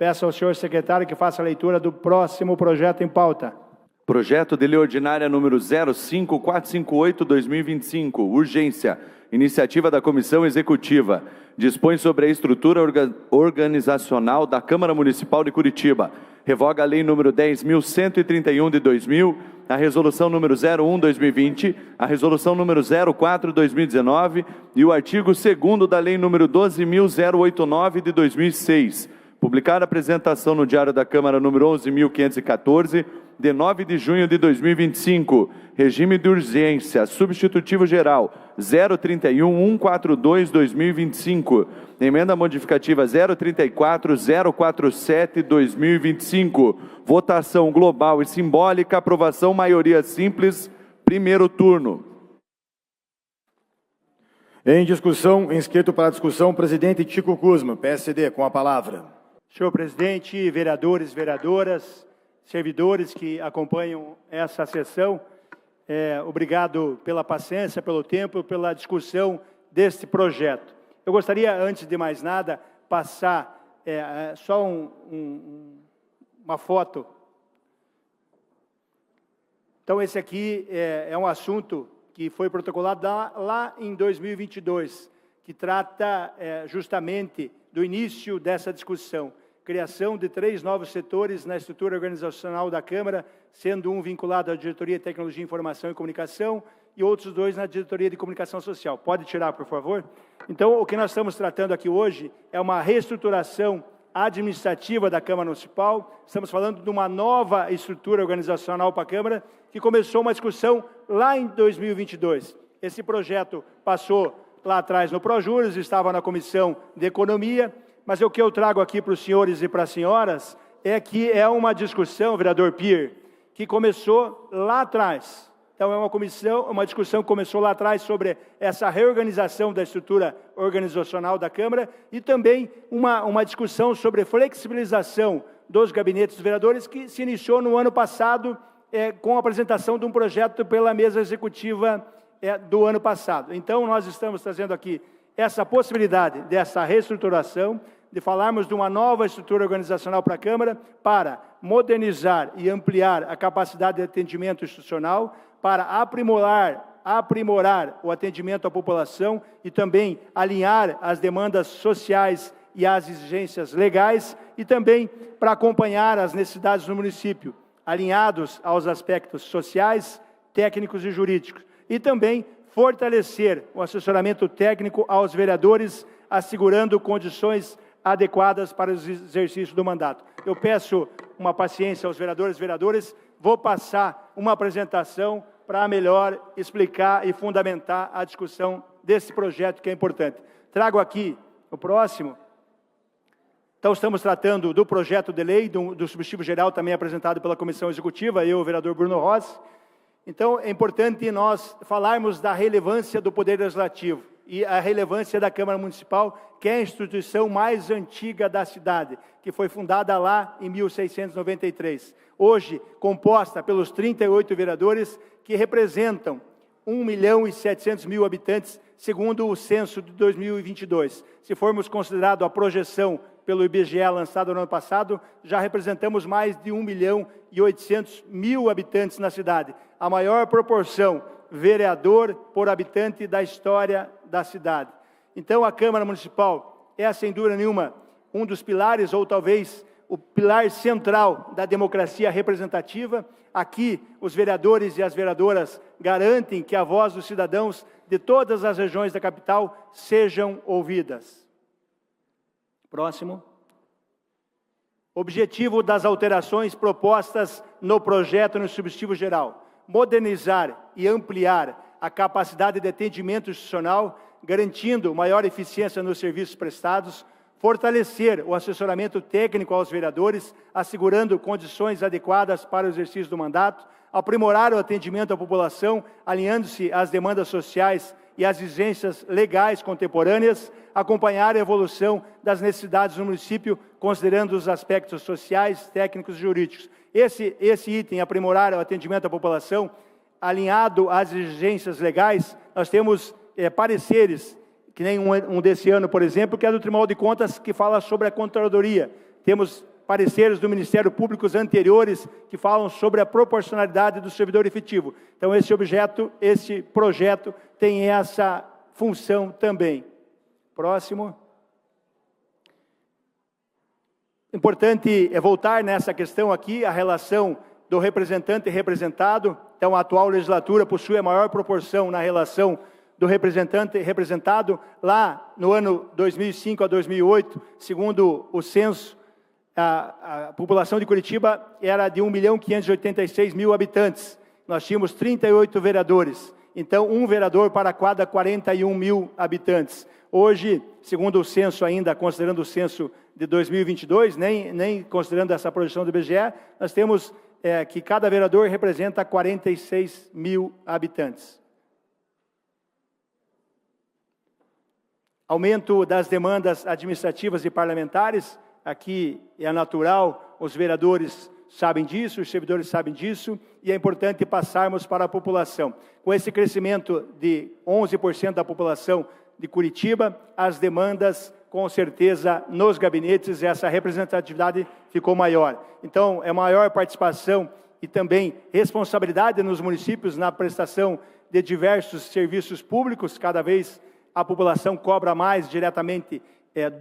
Peço ao senhor secretário que faça a leitura do próximo projeto em pauta. Projeto de Lei Ordinária número 05458/2025, urgência, iniciativa da Comissão Executiva, dispõe sobre a estrutura organizacional da Câmara Municipal de Curitiba, revoga a Lei número 10.131 de 2000, a Resolução número 01/2020, a Resolução número 04/2019 e o artigo 2º da Lei número 12.089 de 2006. Publicar a apresentação no Diário da Câmara número 11.514, de 9 de junho de 2025. Regime de urgência, substitutivo geral 031.142/2025. Emenda modificativa 034.047/2025. Votação global e simbólica, aprovação maioria simples, primeiro turno. Em discussão, inscrito para a discussão, presidente Chico Kuzma, PSD, com a palavra. Senhor presidente, vereadores, vereadoras, servidores que acompanham essa sessão, obrigado pela paciência, pelo tempo, pela discussão deste projeto. Eu gostaria, antes de mais nada, passar só uma foto. Então, esse aqui é um assunto que foi protocolado lá em 2022, que trata justamente do início dessa discussão. Criação de 3 novos setores na estrutura organizacional da Câmara, sendo um vinculado à Diretoria de Tecnologia, Informação e Comunicação e outros 2 na Diretoria de Comunicação Social. Pode tirar, por favor? Então, o que nós estamos tratando aqui hoje é uma reestruturação administrativa da Câmara Municipal. Estamos falando de uma nova estrutura organizacional para a Câmara, que começou uma discussão lá em 2022. Esse projeto passou lá atrás no Projuros, estava na Comissão de Economia, mas o que eu trago aqui para os senhores e para as senhoras é que é uma discussão, vereador Pier, que começou lá atrás. Então, é uma discussão que começou lá atrás sobre essa reorganização da estrutura organizacional da Câmara e também uma discussão sobre flexibilização dos gabinetes dos vereadores que se iniciou no ano passado com a apresentação de um projeto pela mesa executiva do ano passado. Então, nós estamos trazendo aqui essa possibilidade dessa reestruturação, de falarmos de uma nova estrutura organizacional para a Câmara, para modernizar e ampliar a capacidade de atendimento institucional, para aprimorar o atendimento à população e também alinhar as demandas sociais e as exigências legais e também para acompanhar as necessidades do município, alinhados aos aspectos sociais, técnicos e jurídicos. E também fortalecer o assessoramento técnico aos vereadores, assegurando condições adequadas para o exercício do mandato. Eu peço uma paciência aos vereadores e vereadoras, vou passar uma apresentação para melhor explicar e fundamentar a discussão desse projeto que é importante. Trago aqui o próximo. Então, estamos tratando do projeto de lei, do substitutivo geral, também apresentado pela Comissão Executiva, eu, o vereador Bruno Rossi. Então, é importante nós falarmos da relevância do Poder Legislativo e a relevância da Câmara Municipal, que é a instituição mais antiga da cidade, que foi fundada lá em 1693. Hoje, composta pelos 38 vereadores, que representam 1.700.000 habitantes, segundo o censo de 2022. Se formos considerado a projeção pelo IBGE lançado no ano passado, já representamos mais de 1.800.000 habitantes na cidade. A maior proporção vereador por habitante da história da cidade. Então, a Câmara Municipal é, sem dúvida nenhuma, um dos pilares, ou talvez o pilar central da democracia representativa. Aqui, os vereadores e as vereadoras garantem que a voz dos cidadãos de todas as regiões da capital sejam ouvidas. Próximo. Objetivo das alterações propostas no projeto no substitutivo geral: modernizar e ampliar a capacidade de atendimento institucional, garantindo maior eficiência nos serviços prestados, fortalecer o assessoramento técnico aos vereadores, assegurando condições adequadas para o exercício do mandato, aprimorar o atendimento à população, alinhando-se às demandas sociais e às exigências legais contemporâneas, acompanhar a evolução das necessidades do município, considerando os aspectos sociais, técnicos e jurídicos. Esse item, aprimorar o atendimento à população, alinhado às exigências legais, nós temos pareceres, que nem um desse ano, por exemplo, que é do Tribunal de Contas, que fala sobre a controladoria. Temos pareceres do Ministério Público anteriores que falam sobre a proporcionalidade do servidor efetivo. Então, esse projeto tem essa função também. Próximo. Importante é voltar nessa questão aqui, a relação do representante e representado. Então, a atual legislatura possui a maior proporção na relação do representante e representado. Lá, no ano 2005 a 2008, segundo o censo, a população de Curitiba era de 1.586.000 habitantes. Nós tínhamos 38 vereadores. Então, um vereador para cada 41.000 habitantes. Hoje, segundo o censo ainda, considerando o censo de 2022, nem considerando essa projeção do IBGE, nós temos que cada vereador representa 46.000 habitantes. Aumento das demandas administrativas e parlamentares, aqui é natural, os vereadores sabem disso, os servidores sabem disso, e é importante passarmos para a população. Com esse crescimento de 11% da população de Curitiba, as demandas, com certeza, nos gabinetes, essa representatividade ficou maior. Então, é maior participação e também responsabilidade nos municípios na prestação de diversos serviços públicos. Cada vez a população cobra mais diretamente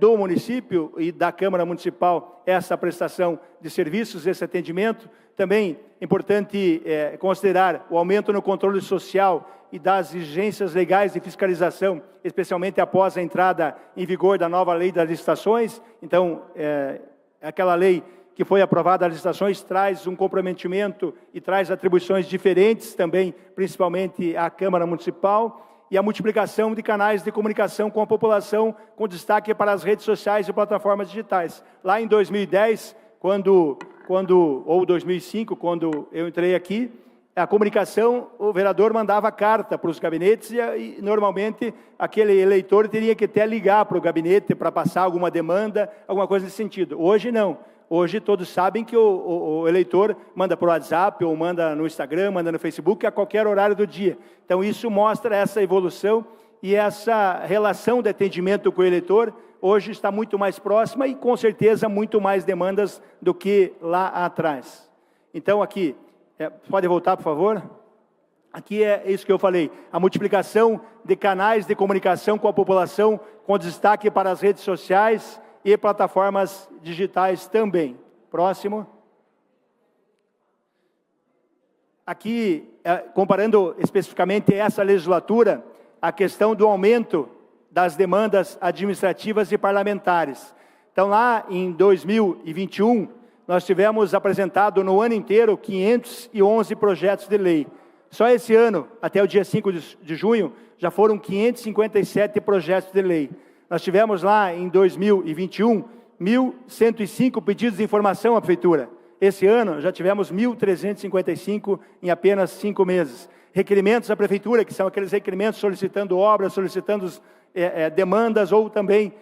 do município e da Câmara Municipal essa prestação de serviços, esse atendimento. Também é importante considerar o aumento no controle social e das exigências legais de fiscalização, especialmente após a entrada em vigor da nova lei das licitações. Então, aquela lei que foi aprovada as licitações traz um comprometimento e traz atribuições diferentes também, principalmente à Câmara Municipal, e a multiplicação de canais de comunicação com a população, com destaque para as redes sociais e plataformas digitais. Lá em 2010, ou 2005, quando eu entrei aqui, a comunicação, o vereador mandava carta para os gabinetes e normalmente aquele eleitor teria que até ligar para o gabinete para passar alguma demanda, alguma coisa nesse sentido. Hoje não. Hoje todos sabem que o eleitor manda por WhatsApp, ou manda no Instagram, manda no Facebook, a qualquer horário do dia. Então isso mostra essa evolução e essa relação de atendimento com o eleitor hoje está muito mais próxima e com certeza muito mais demandas do que lá atrás. Então aqui, pode voltar por favor? Aqui é isso que eu falei, a multiplicação de canais de comunicação com a população, com destaque para as redes sociais e plataformas digitais também. Próximo. Aqui, comparando especificamente essa legislatura, a questão do aumento das demandas administrativas e parlamentares. Então, lá em 2021, nós tivemos apresentado no ano inteiro 511 projetos de lei. Só esse ano, até o dia 5 de junho, já foram 557 projetos de lei. Nós tivemos lá em 2021, 1.105 pedidos de informação à Prefeitura. Esse ano, já tivemos 1.355 em apenas 5 meses. Requerimentos à Prefeitura, que são aqueles requerimentos solicitando obras, solicitando demandas ou também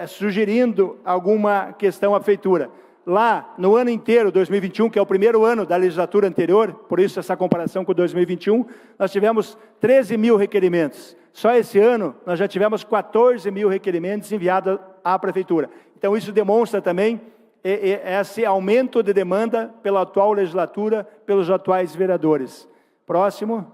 sugerindo alguma questão à Prefeitura. Lá, no ano inteiro, 2021, que é o primeiro ano da legislatura anterior, por isso essa comparação com 2021, nós tivemos 13.000 requerimentos. Só esse ano, nós já tivemos 14.000 requerimentos enviados à Prefeitura. Então, isso demonstra também esse aumento de demanda pela atual legislatura, pelos atuais vereadores. Próximo.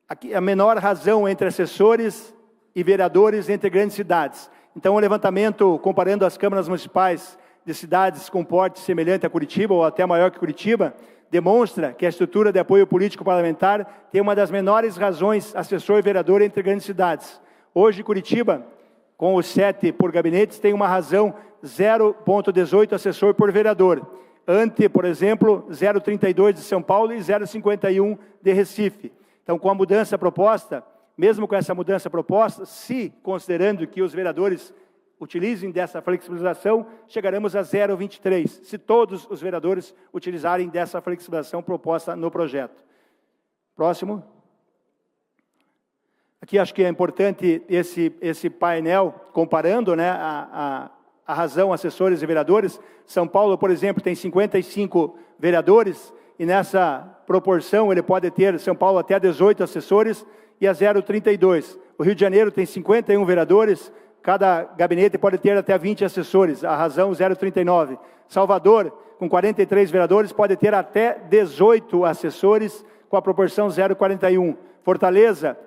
Aqui, a menor razão entre assessores e vereadores entre grandes cidades. Então, o levantamento, comparando as câmaras municipais de cidades com porte semelhante a Curitiba, ou até maior que Curitiba, demonstra que a estrutura de apoio político parlamentar tem uma das menores razões assessor e vereador entre grandes cidades. Hoje, Curitiba, com os 7 por gabinetes, tem uma razão 0,18 assessor por vereador. Ante, por exemplo, 0,32 de São Paulo e 0,51 de Recife. Então, com a mudança proposta, mesmo com essa mudança proposta, se considerando que os vereadores utilizem dessa flexibilização, chegaremos a 0,23, se todos os vereadores utilizarem dessa flexibilização proposta no projeto. Próximo. Aqui acho que é importante esse painel, comparando a razão assessores e vereadores. São Paulo, por exemplo, tem 55 vereadores, e nessa proporção ele pode ter, São Paulo, até 18 assessores, e a 0,32. O Rio de Janeiro tem 51 vereadores, cada gabinete pode ter até 20 assessores, a razão 0,39. Salvador, com 43 vereadores, pode ter até 18 assessores, com a proporção 0,41. Fortaleza,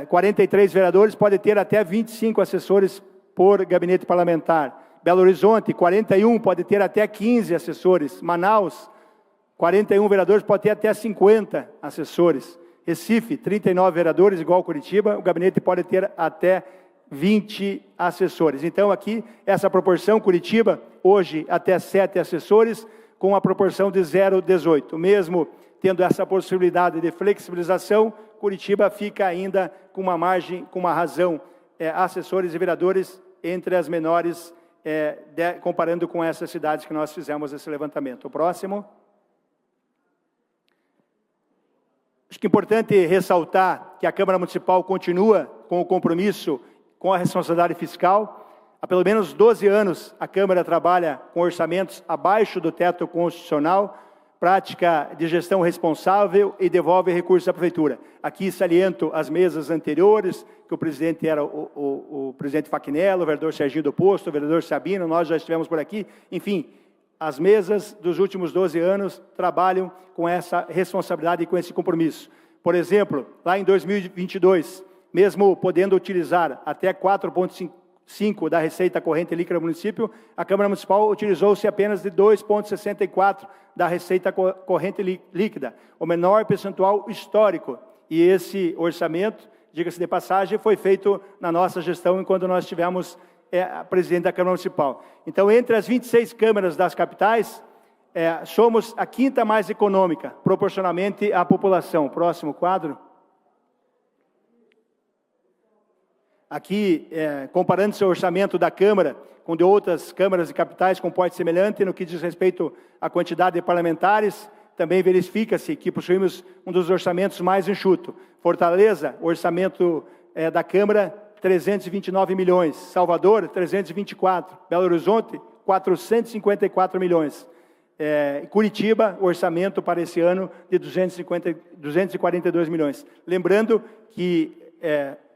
43 vereadores, pode ter até 25 assessores por gabinete parlamentar. Belo Horizonte, 41, pode ter até 15 assessores. Manaus, 41 vereadores, pode ter até 50 assessores. Recife, 39 vereadores, igual Curitiba, o gabinete pode ter até 20 assessores. Então, aqui, essa proporção, Curitiba, hoje, até 7 assessores, com a proporção de 0,18. Mesmo tendo essa possibilidade de flexibilização, Curitiba fica ainda com uma margem, com uma razão, assessores e vereadores entre as menores, comparando com essas cidades que nós fizemos esse levantamento. O próximo. Acho que é importante ressaltar que a Câmara Municipal continua com o compromisso com a responsabilidade fiscal. Há pelo menos 12 anos a Câmara trabalha com orçamentos abaixo do teto constitucional, prática de gestão responsável e devolve recursos à Prefeitura. Aqui saliento as mesas anteriores, que o presidente era o presidente Fachinello, o vereador Serginho do Posto, o vereador Sabino, nós já estivemos por aqui. Enfim, as mesas dos últimos 12 anos trabalham com essa responsabilidade e com esse compromisso. Por exemplo, lá em 2022, mesmo podendo utilizar até 4,5% da receita corrente líquida do município, a Câmara Municipal utilizou-se apenas de 2,64% da receita corrente líquida, o menor percentual histórico. E esse orçamento, diga-se de passagem, foi feito na nossa gestão enquanto nós tivemos presidente da Câmara Municipal. Então, entre as 26 câmaras das capitais, somos a quinta mais econômica, proporcionalmente à população. Próximo quadro. Aqui, comparando-se o orçamento da Câmara com de outras câmaras e capitais com porte semelhante, no que diz respeito à quantidade de parlamentares, também verifica-se que possuímos um dos orçamentos mais enxuto. Fortaleza, orçamento da Câmara, 329 milhões. Salvador, 324. Belo Horizonte, 454 milhões. Curitiba, orçamento para esse ano de 242 milhões. Lembrando que,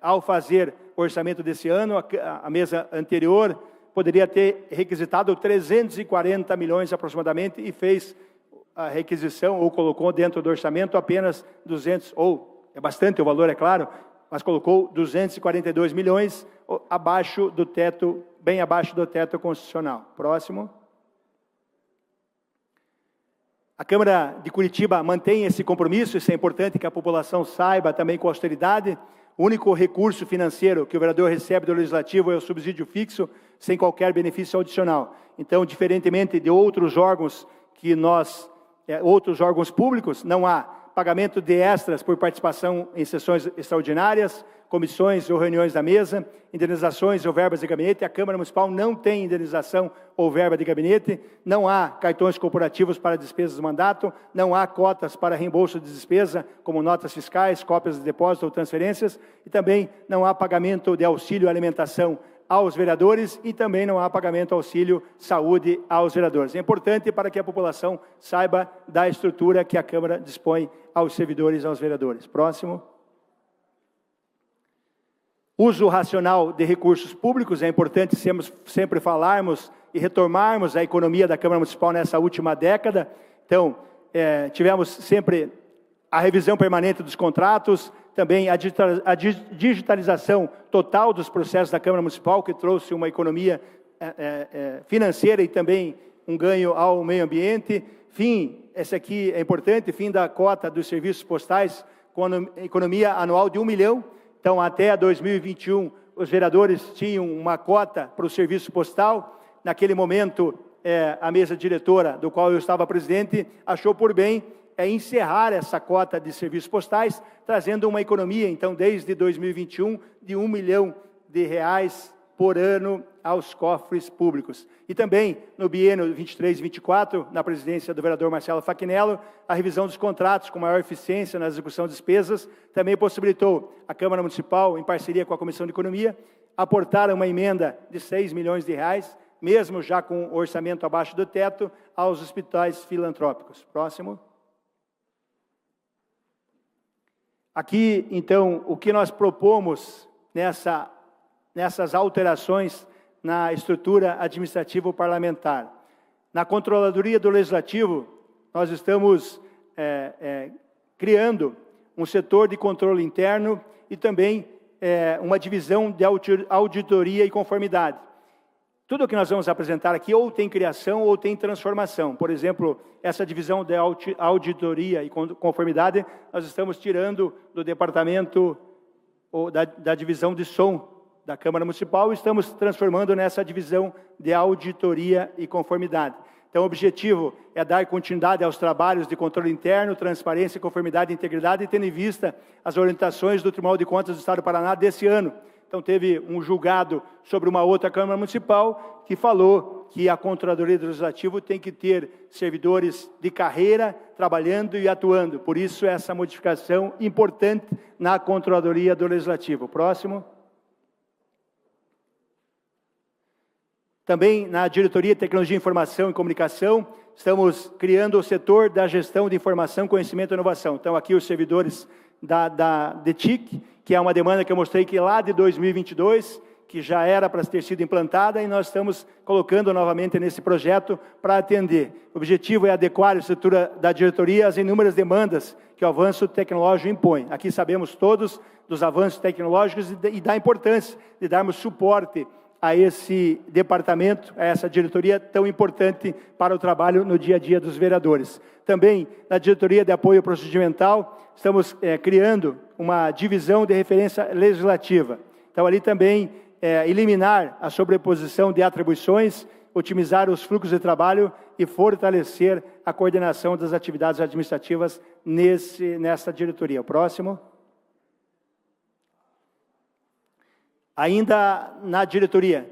ao fazer o orçamento desse ano, a mesa anterior poderia ter requisitado 340 milhões aproximadamente e fez a requisição, ou colocou dentro do orçamento apenas 200, ou é bastante o valor, é claro, mas colocou 242 milhões abaixo do teto, bem abaixo do teto constitucional. Próximo. A Câmara de Curitiba mantém esse compromisso, isso é importante que a população saiba também com austeridade. O único recurso financeiro que o vereador recebe do Legislativo é o subsídio fixo, sem qualquer benefício adicional. Então, diferentemente de outros órgãos outros órgãos públicos, não há pagamento de extras por participação em sessões extraordinárias, comissões ou reuniões da mesa, indenizações ou verbas de gabinete. A Câmara Municipal não tem indenização ou verba de gabinete, não há cartões corporativos para despesas do mandato, não há cotas para reembolso de despesa, como notas fiscais, cópias de depósito ou transferências, e também não há pagamento de auxílio alimentação aos vereadores e também não há pagamento auxílio saúde aos vereadores. É importante para que a população saiba da estrutura que a Câmara dispõe aos servidores e aos vereadores. Próximo. Uso racional de recursos públicos, é importante sempre falarmos e retomarmos a economia da Câmara Municipal nessa última década. Então, tivemos sempre a revisão permanente dos contratos, também a digitalização total dos processos da Câmara Municipal, que trouxe uma economia financeira e também um ganho ao meio ambiente. Fim, esse aqui é importante, fim da cota dos serviços postais, com a economia anual de 1 milhão. Então, até 2021, os vereadores tinham uma cota para o serviço postal. Naquele momento, a mesa diretora, do qual eu estava presidente, achou por bem encerrar essa cota de serviços postais, trazendo uma economia, então, desde 2021, de 1 milhão de reais por ano aos cofres públicos. E também, no biênio 23 e 24, na presidência do vereador Marcelo Fachinello, a revisão dos contratos com maior eficiência na execução de despesas também possibilitou a Câmara Municipal, em parceria com a Comissão de Economia, aportar uma emenda de 6 milhões de reais, mesmo já com o orçamento abaixo do teto, aos hospitais filantrópicos. Próximo. Aqui, então, o que nós propomos nessas alterações na estrutura administrativa parlamentar. Na Controladoria do Legislativo, nós estamos criando um setor de controle interno e também uma divisão de auditoria e conformidade. Tudo o que nós vamos apresentar aqui ou tem criação ou tem transformação. Por exemplo, essa divisão de auditoria e conformidade, nós estamos tirando do departamento ou da divisão de som da Câmara Municipal e estamos transformando nessa divisão de auditoria e conformidade. Então, o objetivo é dar continuidade aos trabalhos de controle interno, transparência, conformidade e integridade, tendo em vista as orientações do Tribunal de Contas do Estado do Paraná desse ano. Então, teve um julgado sobre uma outra Câmara Municipal que falou que a Controladoria do Legislativo tem que ter servidores de carreira trabalhando e atuando. Por isso, essa modificação importante na Controladoria do Legislativo. Próximo. Também na Diretoria de Tecnologia, Informação e Comunicação, estamos criando o setor da gestão de informação, conhecimento e inovação. Então, aqui os servidores da DETIC, que é uma demanda que eu mostrei que lá de 2022, que já era para ter sido implantada, e nós estamos colocando novamente nesse projeto para atender. O objetivo é adequar a estrutura da diretoria às inúmeras demandas que o avanço tecnológico impõe. Aqui sabemos todos dos avanços tecnológicos e da importância de darmos suporte a esse departamento, a essa diretoria tão importante para o trabalho no dia a dia dos vereadores. Também, na diretoria de apoio procedimental, estamos criando uma divisão de referência legislativa. Então, ali também, eliminar a sobreposição de atribuições, otimizar os fluxos de trabalho e fortalecer a coordenação das atividades administrativas nessa diretoria. O próximo. Ainda na diretoria,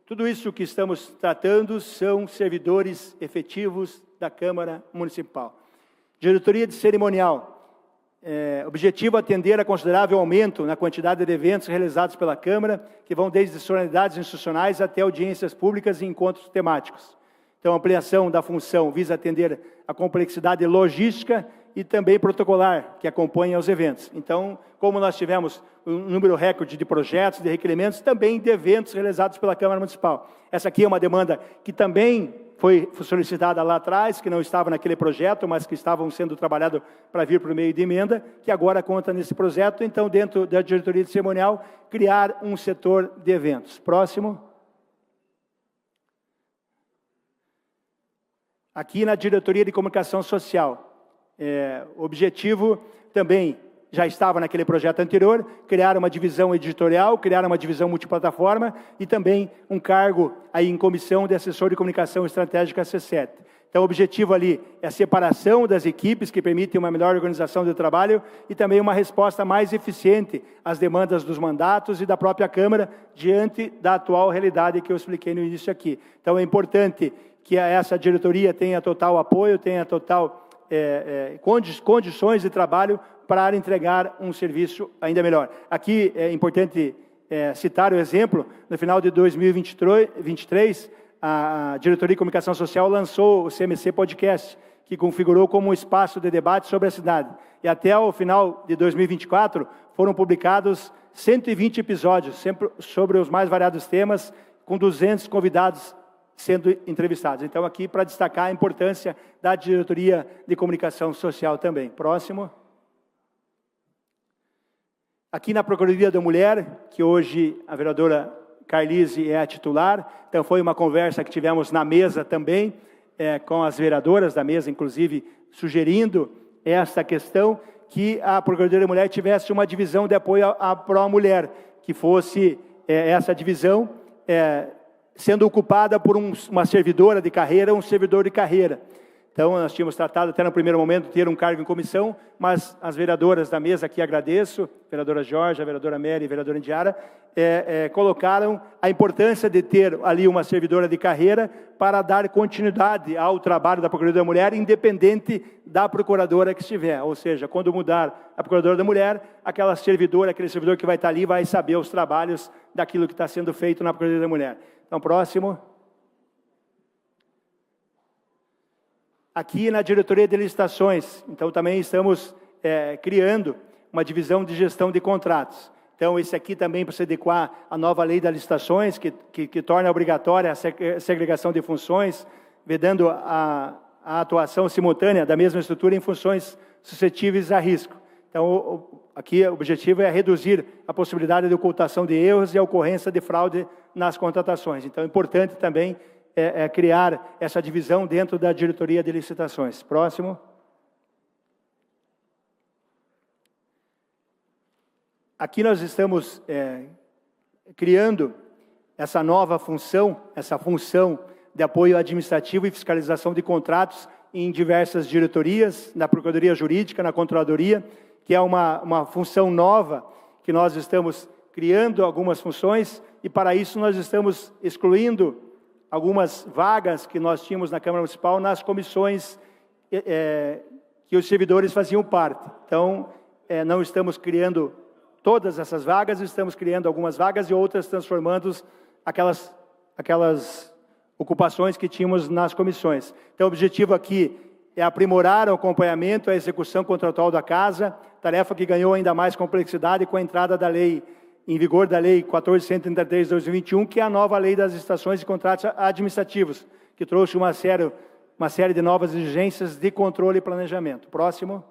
tudo isso que estamos tratando são servidores efetivos da Câmara Municipal. Diretoria de cerimonial, objetivo atender a considerável aumento na quantidade de eventos realizados pela Câmara, que vão desde solenidades institucionais até audiências públicas e encontros temáticos. Então, a ampliação da função visa atender a complexidade logística e também protocolar que acompanha os eventos. Então, como nós tivemos um número recorde de projetos, de requerimentos, também de eventos realizados pela Câmara Municipal. Essa aqui é uma demanda que também foi solicitada lá atrás, que não estava naquele projeto, mas que estavam sendo trabalhado para vir por meio de emenda, que agora conta nesse projeto. Então, dentro da diretoria de cerimonial, criar um setor de eventos. Próximo. Aqui na diretoria de comunicação social. O objetivo também já estava naquele projeto anterior, criar uma divisão editorial, criar uma divisão multiplataforma e também um cargo aí em comissão de assessor de comunicação estratégica C7. Então, o objetivo ali é a separação das equipes que permitem uma melhor organização do trabalho e também uma resposta mais eficiente às demandas dos mandatos e da própria Câmara diante da atual realidade que eu expliquei no início aqui. Então, é importante que essa diretoria tenha total apoio, tenha total condições de trabalho para entregar um serviço ainda melhor. Aqui é importante citar o exemplo, no final de 2023, a Diretoria de Comunicação Social lançou o CMC Podcast, que configurou como um espaço de debate sobre a cidade. E até o final de 2024, foram publicados 120 episódios, sempre sobre os mais variados temas, com 200 convidados sendo entrevistados. Então, aqui para destacar a importância da Diretoria de Comunicação Social também. Próximo. Aqui na Procuradoria da Mulher, que hoje a vereadora Carlise é a titular, então foi uma conversa que tivemos na mesa também, com as vereadoras da mesa, inclusive, sugerindo esta questão, que a Procuradoria da Mulher tivesse uma divisão de apoio à pró-mulher, que fosse essa divisão sendo ocupada por uma servidora de carreira, um servidor de carreira. Então, nós tínhamos tratado até no primeiro momento de ter um cargo em comissão, mas as vereadoras da mesa, aqui agradeço, a vereadora Jorge, a vereadora Mary e a vereadora Indiara, colocaram a importância de ter ali uma servidora de carreira para dar continuidade ao trabalho da Procuradoria da Mulher, independente da procuradora que estiver. Ou seja, quando mudar a Procuradora da Mulher, aquela servidora, aquele servidor que vai estar ali, vai saber os trabalhos daquilo que está sendo feito na Procuradoria da Mulher. Então, próximo. Aqui na Diretoria de Licitações, então também estamos criando uma divisão de gestão de contratos. Então, esse aqui também para se adequar à nova lei das licitações, que torna obrigatória a segregação de funções, vedando a atuação simultânea da mesma estrutura em funções suscetíveis a risco. Então, aqui o objetivo é reduzir a possibilidade de ocultação de erros e a ocorrência de fraude nas contratações. Então, é importante também criar essa divisão dentro da diretoria de licitações. Próximo. Aqui nós estamos criando essa nova função, essa função de apoio administrativo e fiscalização de contratos em diversas diretorias, na Procuradoria Jurídica, na Controladoria, que é uma função nova que nós estamos criando algumas funções, e para isso nós estamos excluindo algumas vagas que nós tínhamos na Câmara Municipal nas comissões que os servidores faziam parte. Então, não estamos criando todas essas vagas, estamos criando algumas vagas e outras transformando aquelas ocupações que tínhamos nas comissões. Então, o objetivo aqui é aprimorar o acompanhamento, a execução contratual da casa, tarefa que ganhou ainda mais complexidade com a entrada da lei, em vigor da Lei 1433 de 2021, que é a nova lei das licitações e contratos administrativos, que trouxe uma série de novas exigências de controle e planejamento. Próximo.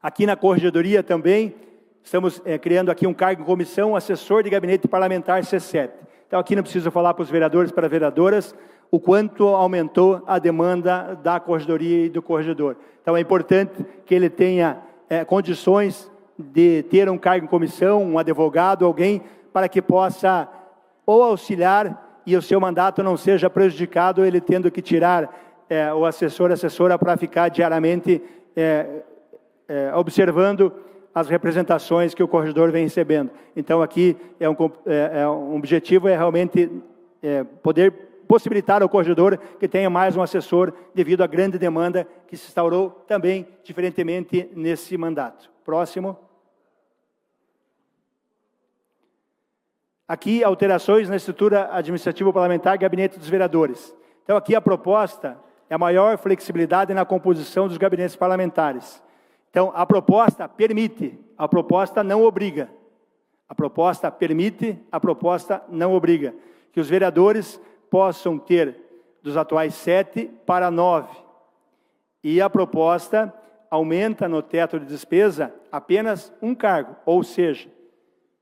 Aqui na Corregedoria também, estamos criando aqui um cargo em comissão, assessor de gabinete parlamentar C7. Então, aqui não preciso falar para os vereadores e para as vereadoras o quanto aumentou a demanda da Corregedoria e do Corregedor. Então, é importante que ele tenha condições de ter um cargo em comissão, um advogado, alguém, para que possa ou auxiliar e o seu mandato não seja prejudicado, ele tendo que tirar o assessor, assessora, para ficar diariamente observando as representações que o corregedor vem recebendo. Então, aqui um objetivo realmente poder possibilitar ao corregedor que tenha mais um assessor devido à grande demanda que se instaurou também, diferentemente, nesse mandato. Próximo. Aqui, alterações na estrutura administrativa parlamentar, gabinete dos vereadores. Então, aqui a proposta é a maior flexibilidade na composição dos gabinetes parlamentares. Então, a proposta permite, a proposta não obriga. A proposta permite, a proposta não obriga. Que os vereadores possam ter dos atuais 7 para 9. E a proposta aumenta no teto de despesa apenas um cargo, ou seja,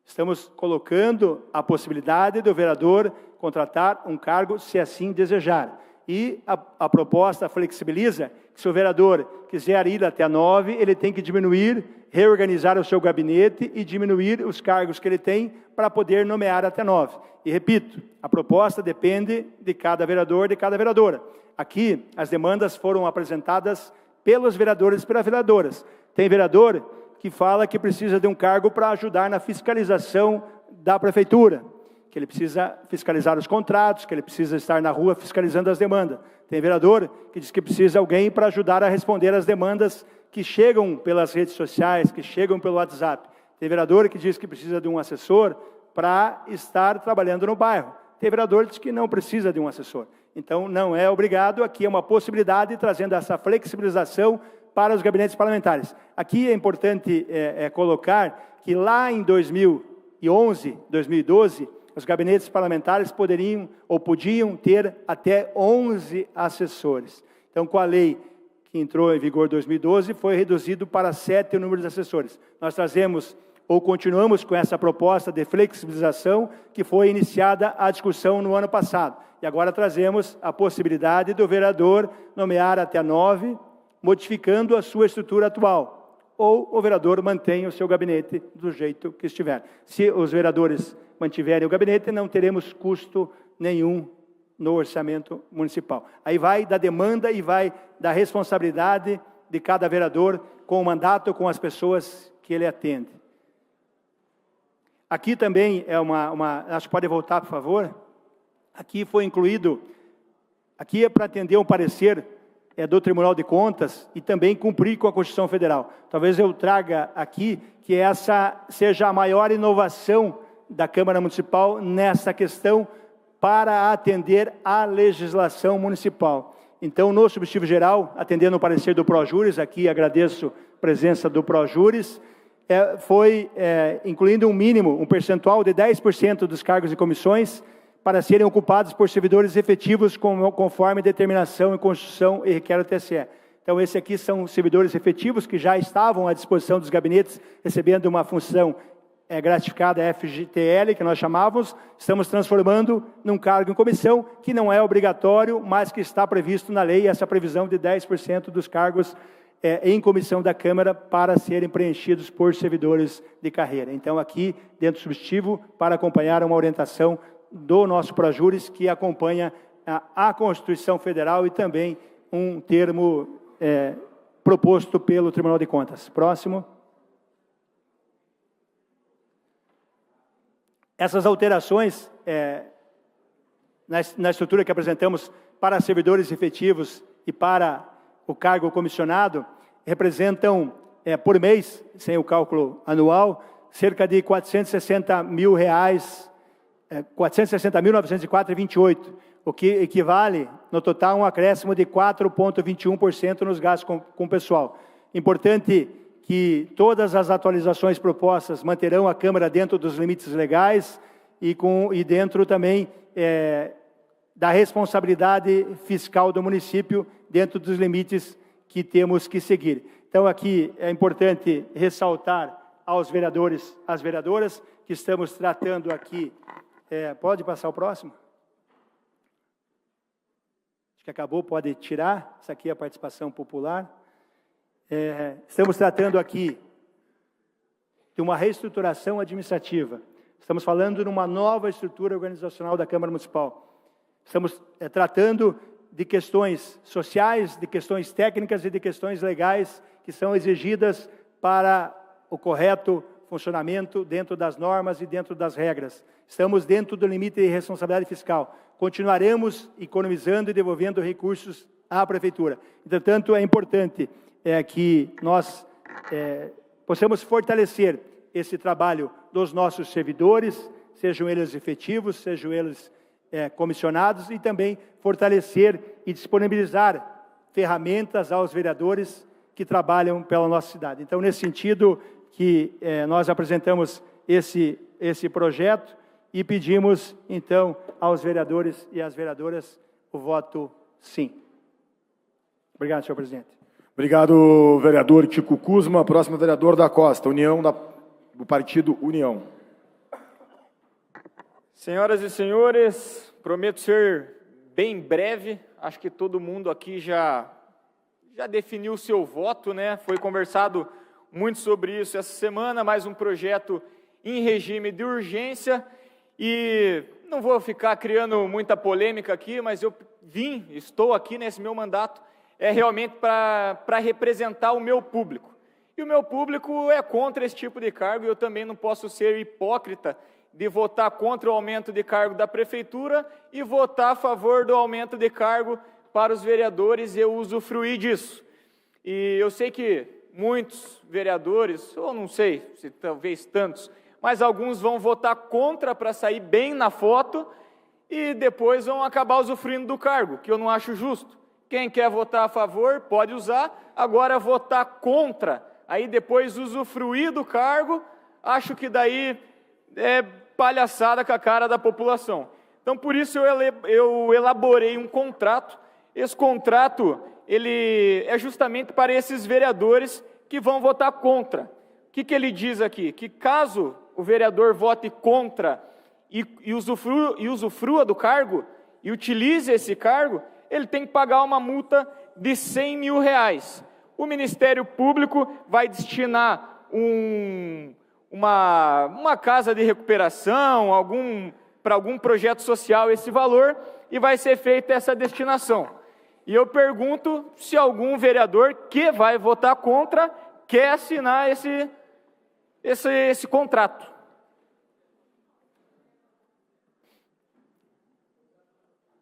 estamos colocando a possibilidade do vereador contratar um cargo se assim desejar. E a proposta flexibiliza que se o vereador quiser ir até 9, ele tem que diminuir, reorganizar o seu gabinete e diminuir os cargos que ele tem para poder nomear até 9. E repito, a proposta depende de cada vereador, de cada vereadora. Aqui, as demandas foram apresentadas pelos vereadores e pelas vereadoras. Tem vereador que fala que precisa de um cargo para ajudar na fiscalização da prefeitura, que ele precisa fiscalizar os contratos, que ele precisa estar na rua fiscalizando as demandas. Tem vereador que diz que precisa de alguém para ajudar a responder às demandas que chegam pelas redes sociais, que chegam pelo WhatsApp. Tem vereador que diz que precisa de um assessor para estar trabalhando no bairro. Tem vereador que diz que não precisa de um assessor. Então, não é obrigado, aqui é uma possibilidade, trazendo essa flexibilização para os gabinetes parlamentares. Aqui é importante colocar que lá em 2011, 2012, os gabinetes parlamentares poderiam ou podiam ter até 11 assessores. Então, com a lei que entrou em vigor em 2012, foi reduzido para 7 o número de assessores. Nós trazemos ou continuamos com essa proposta de flexibilização que foi iniciada a discussão no ano passado. E agora trazemos a possibilidade do vereador nomear até 9, modificando a sua estrutura atual. Ou o vereador mantém o seu gabinete do jeito que estiver. Se os vereadores mantiverem o gabinete, não teremos custo nenhum no orçamento municipal. Aí vai da demanda e vai da responsabilidade de cada vereador com o mandato, com as pessoas que ele atende. Aqui também acho que pode voltar, por favor. Aqui foi incluído, aqui é para atender um parecer do Tribunal de Contas e também cumprir com a Constituição Federal. Talvez eu traga aqui que essa seja a maior inovação da Câmara Municipal nessa questão para atender à legislação municipal. Então, no substitutivo geral, atendendo o parecer do Projuris, aqui agradeço presença do Projuris, foi incluindo um percentual de 10% dos cargos e comissões para serem ocupados por servidores efetivos conforme determinação em Constituição e requer o TSE. Então, esses aqui são servidores efetivos que já estavam à disposição dos gabinetes, recebendo uma função gratificada FGTL, que nós chamávamos, estamos transformando num cargo em comissão, que não é obrigatório, mas que está previsto na lei, essa previsão de 10% dos cargos em comissão da Câmara para serem preenchidos por servidores de carreira. Então, aqui, dentro do substitutivo, para acompanhar uma orientação do nosso Projuris, que acompanha a Constituição Federal e também um termo proposto pelo Tribunal de Contas. Próximo. Essas alterações na estrutura que apresentamos para servidores efetivos e para o cargo comissionado, representam, por mês, sem o cálculo anual, cerca de R$ 460.904,28, o que equivale, no total, a um acréscimo de 4,21% nos gastos com o pessoal. Importante que todas as atualizações propostas manterão a Câmara dentro dos limites legais e dentro também da responsabilidade fiscal do município, dentro dos limites que temos que seguir. Então, aqui é importante ressaltar aos vereadores, às vereadoras, que estamos tratando aqui. Pode passar o próximo? Acho que acabou, pode tirar. Essa aqui é a participação popular. Estamos tratando aqui de uma reestruturação administrativa. Estamos falando de uma nova estrutura organizacional da Câmara Municipal. Estamos tratando de questões sociais, de questões técnicas e de questões legais que são exigidas para o correto funcionamento dentro das normas e dentro das regras. Estamos dentro do limite de responsabilidade fiscal. Continuaremos economizando e devolvendo recursos à Prefeitura. Entretanto, é importante que nós possamos fortalecer esse trabalho dos nossos servidores, sejam eles efetivos, sejam eles comissionados, e também fortalecer e disponibilizar ferramentas aos vereadores que trabalham pela nossa cidade. Então, nesse sentido, que nós apresentamos esse projeto e pedimos, então, aos vereadores e às vereadoras o voto sim. Obrigado, senhor presidente. Obrigado, vereador Tico Kuzma. Próximo, vereador da Costa, do Partido União. Senhoras e senhores, prometo ser bem breve. Acho que todo mundo aqui já definiu o seu voto, né? Foi conversado muito sobre isso essa semana, mais um projeto em regime de urgência, e não vou ficar criando muita polêmica aqui, mas estou aqui nesse meu mandato, realmente para representar o meu público. E o meu público é contra esse tipo de cargo, e eu também não posso ser hipócrita de votar contra o aumento de cargo da Prefeitura e votar a favor do aumento de cargo para os vereadores e eu usufruir disso. E eu sei que muitos vereadores, ou não sei se talvez tantos, mas alguns vão votar contra para sair bem na foto e depois vão acabar usufruindo do cargo, que eu não acho justo. Quem quer votar a favor pode usar, agora votar contra, aí depois usufruir do cargo, acho que daí é palhaçada com a cara da população. Então, por isso eu elaborei um contrato. Esse contrato, ele é justamente para esses vereadores que vão votar contra. O que ele diz aqui? Que caso o vereador vote contra e usufrua do cargo, e utilize esse cargo, ele tem que pagar uma multa de R$100 mil. O Ministério Público vai destinar uma casa de recuperação, para algum projeto social esse valor, e vai ser feita essa destinação. E eu pergunto se algum vereador que vai votar contra quer assinar esse contrato.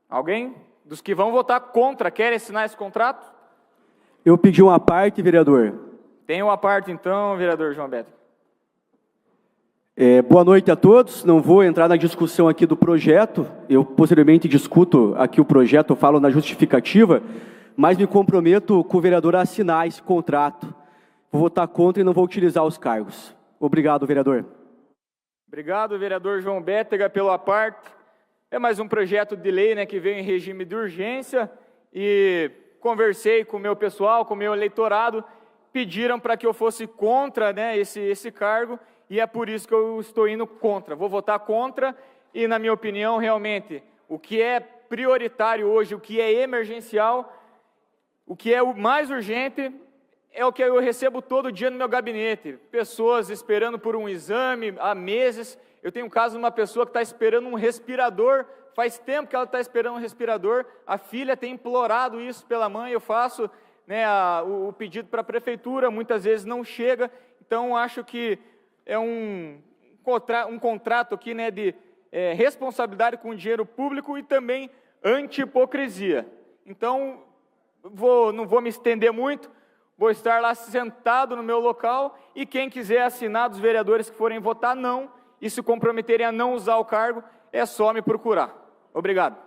Alguém dos que vão votar contra quer assinar esse contrato? Eu pedi uma parte, vereador. Tem uma parte então, vereador João Beto. Boa noite a todos. Não vou entrar na discussão aqui do projeto. Eu posteriormente discuto aqui o projeto, eu falo na justificativa, mas me comprometo com o vereador a assinar esse contrato. vou votar contra e não vou utilizar os cargos. Obrigado, vereador. Obrigado, vereador João Bétega, pela parte. É mais um projeto de lei, né, que veio em regime de urgência e conversei com o meu pessoal, com o meu eleitorado, pediram para que eu fosse contra, né, esse cargo e é por isso que eu estou indo contra. Vou votar contra e, na minha opinião, realmente, o que é prioritário hoje, o que é emergencial, o que é o mais urgente é o que eu recebo todo dia no meu gabinete. Pessoas esperando por um exame há meses. Eu tenho um caso de uma pessoa que está esperando um respirador, faz tempo que ela está esperando um respirador, a filha tem implorado isso pela mãe, eu faço, né, o pedido para a prefeitura, muitas vezes não chega, então acho que é um contrato aqui, né, de responsabilidade com o dinheiro público e também anti-hipocrisia. Então, não vou me estender muito, vou estar lá sentado no meu local e quem quiser assinar dos vereadores que forem votar não e se comprometerem a não usar o cargo, é só me procurar. Obrigado.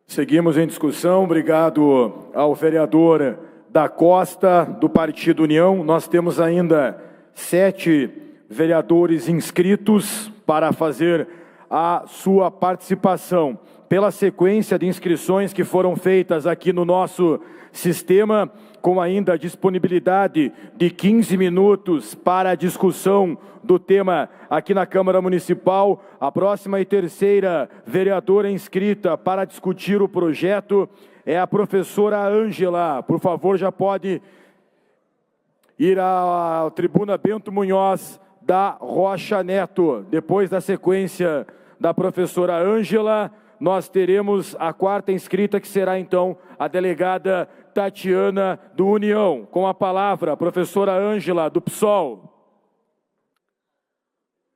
Seguimos em discussão. Obrigado ao vereador da Costa, do Partido União. Nós temos ainda 7 vereadores inscritos para fazer a sua participação. Pela sequência de inscrições que foram feitas aqui no nosso sistema, com ainda a disponibilidade de 15 minutos para a discussão do tema aqui na Câmara Municipal, a próxima e terceira vereadora inscrita para discutir o projeto é a professora Ângela. Por favor, já pode ir à tribuna Bento Munhoz da Rocha Neto. Depois da sequência da professora Ângela, nós teremos a 4ª inscrita, que será então a delegada Tatiana do União. Com a palavra, a professora Ângela, do PSOL.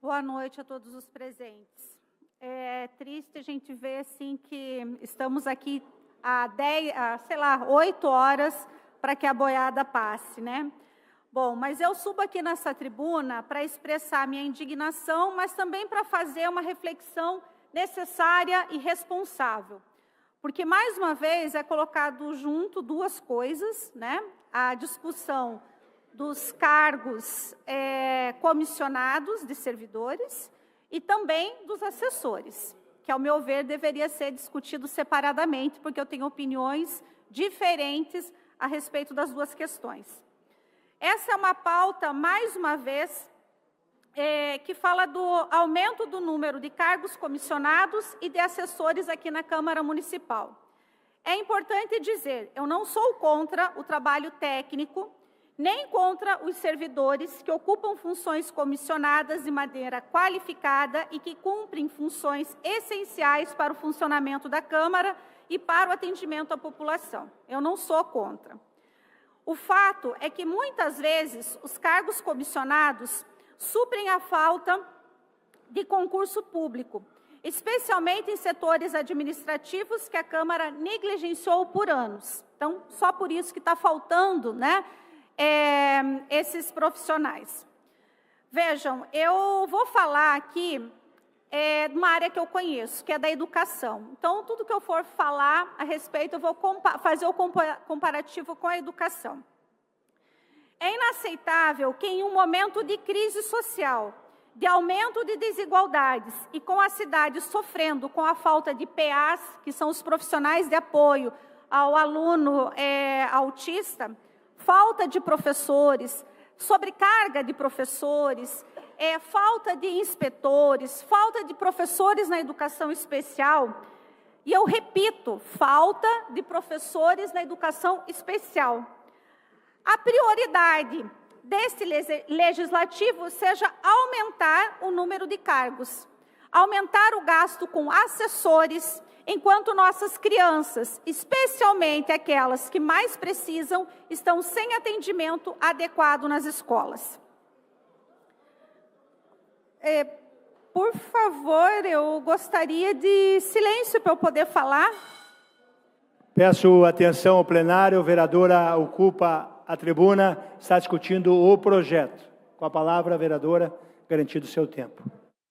Boa noite a todos os presentes. É triste a gente ver assim, que estamos aqui há 8 horas para que a boiada passe, né? Bom, mas eu subo aqui nessa tribuna para expressar minha indignação, mas também para fazer uma reflexão necessária e responsável. Porque, mais uma vez, é colocado junto 2 coisas, né? A discussão dos cargos comissionados de servidores e também dos assessores, que, ao meu ver, deveria ser discutido separadamente, porque eu tenho opiniões diferentes a respeito das 2 questões. Essa é uma pauta, mais uma vez, que fala do aumento do número de cargos comissionados e de assessores aqui na Câmara Municipal. É importante dizer, eu não sou contra o trabalho técnico, nem contra os servidores que ocupam funções comissionadas de maneira qualificada e que cumprem funções essenciais para o funcionamento da Câmara e para o atendimento à população. Eu não sou contra. O fato é que, muitas vezes, os cargos comissionados suprem a falta de concurso público, especialmente em setores administrativos que a Câmara negligenciou por anos. Então, só por isso que está faltando, né, esses profissionais. Vejam, eu vou falar aqui de uma área que eu conheço, que é da educação. Então, tudo que eu for falar a respeito, eu vou fazer o comparativo com a educação. É inaceitável que, em um momento de crise social, de aumento de desigualdades e com a cidade sofrendo com a falta de PAs, que são os profissionais de apoio ao aluno autista, falta de professores, sobrecarga de professores, falta de inspetores, falta de professores na educação especial. E eu repito, falta de professores na educação especial. A prioridade desse legislativo seja aumentar o número de cargos, aumentar o gasto com assessores, enquanto nossas crianças, especialmente aquelas que mais precisam, estão sem atendimento adequado nas escolas. Por favor, eu gostaria de silêncio para eu poder falar. Peço atenção ao plenário. A vereadora ocupa a tribuna, está discutindo o projeto. Com a palavra, a vereadora, garantido o seu tempo.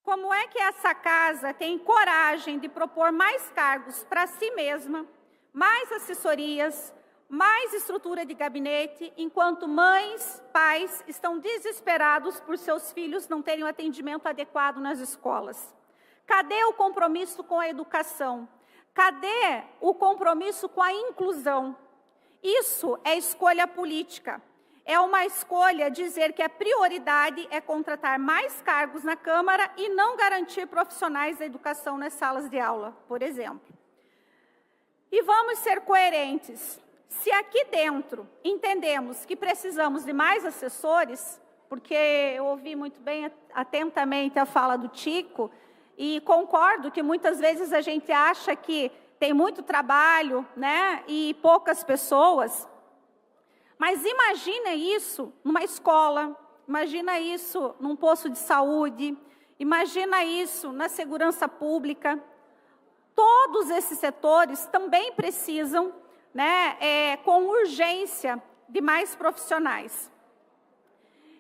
Como é que essa casa tem coragem de propor mais cargos para si mesma, mais assessorias, mais estrutura de gabinete, enquanto mães, pais estão desesperados por seus filhos não terem o atendimento adequado nas escolas. Cadê o compromisso com a educação? Cadê o compromisso com a inclusão? Isso é escolha política. É uma escolha dizer que a prioridade é contratar mais cargos na Câmara e não garantir profissionais da educação nas salas de aula, por exemplo. E vamos ser coerentes. Se aqui dentro entendemos que precisamos de mais assessores, porque eu ouvi muito bem, atentamente, a fala do Tico, e concordo que muitas vezes a gente acha que tem muito trabalho, né, e poucas pessoas, mas imagina isso numa escola, imagina isso num posto de saúde, imagina isso na segurança pública. Todos esses setores também precisam, né, com urgência, de mais profissionais.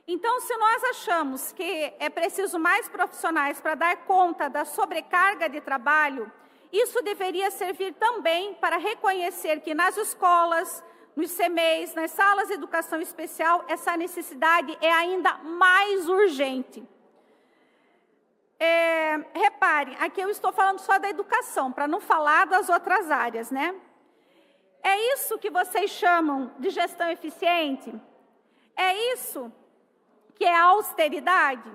Então, se nós achamos que é preciso mais profissionais para dar conta da sobrecarga de trabalho, isso deveria servir também para reconhecer que nas escolas, nos CMEs, nas salas de educação especial, essa necessidade é ainda mais urgente. Reparem, aqui eu estou falando só da educação, para não falar das outras áreas, né? É isso que vocês chamam de gestão eficiente? É isso que é austeridade?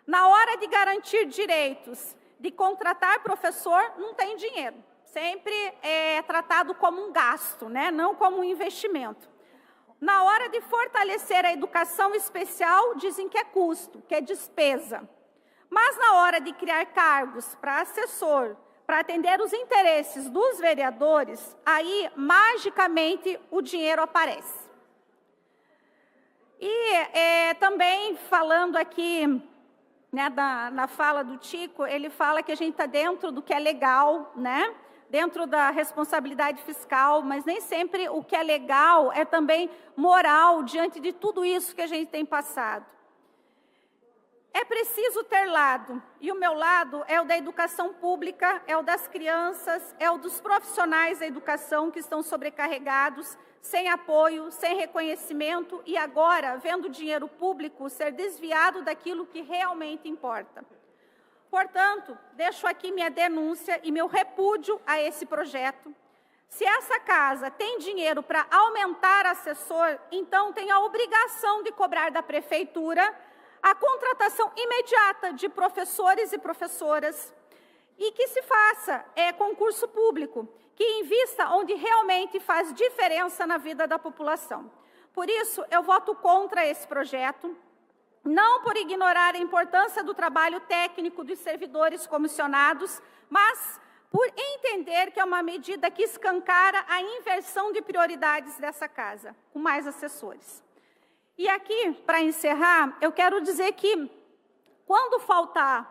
Na hora de garantir direitos, de contratar professor, não tem dinheiro. Sempre é tratado como um gasto, né? Não como um investimento. Na hora de fortalecer a educação especial, dizem que é custo, que é despesa. Mas na hora de criar cargos para assessor, para atender os interesses dos vereadores, aí, magicamente, o dinheiro aparece. E também, falando aqui, né, na fala do Tico, ele fala que a gente está dentro do que é legal, né? Dentro da responsabilidade fiscal, mas nem sempre o que é legal é também moral diante de tudo isso que a gente tem passado. É preciso ter lado, e o meu lado é o da educação pública, é o das crianças, é o dos profissionais da educação que estão sobrecarregados, sem apoio, sem reconhecimento e agora vendo o dinheiro público ser desviado daquilo que realmente importa. Portanto, deixo aqui minha denúncia e meu repúdio a esse projeto. Se essa casa tem dinheiro para aumentar assessor, então tem a obrigação de cobrar da prefeitura a contratação imediata de professores e professoras e que se faça concurso público, que invista onde realmente faz diferença na vida da população. Por isso, eu voto contra esse projeto, não por ignorar a importância do trabalho técnico dos servidores comissionados, mas por entender que é uma medida que escancara a inversão de prioridades dessa casa, com mais assessores. E aqui, para encerrar, eu quero dizer que quando faltar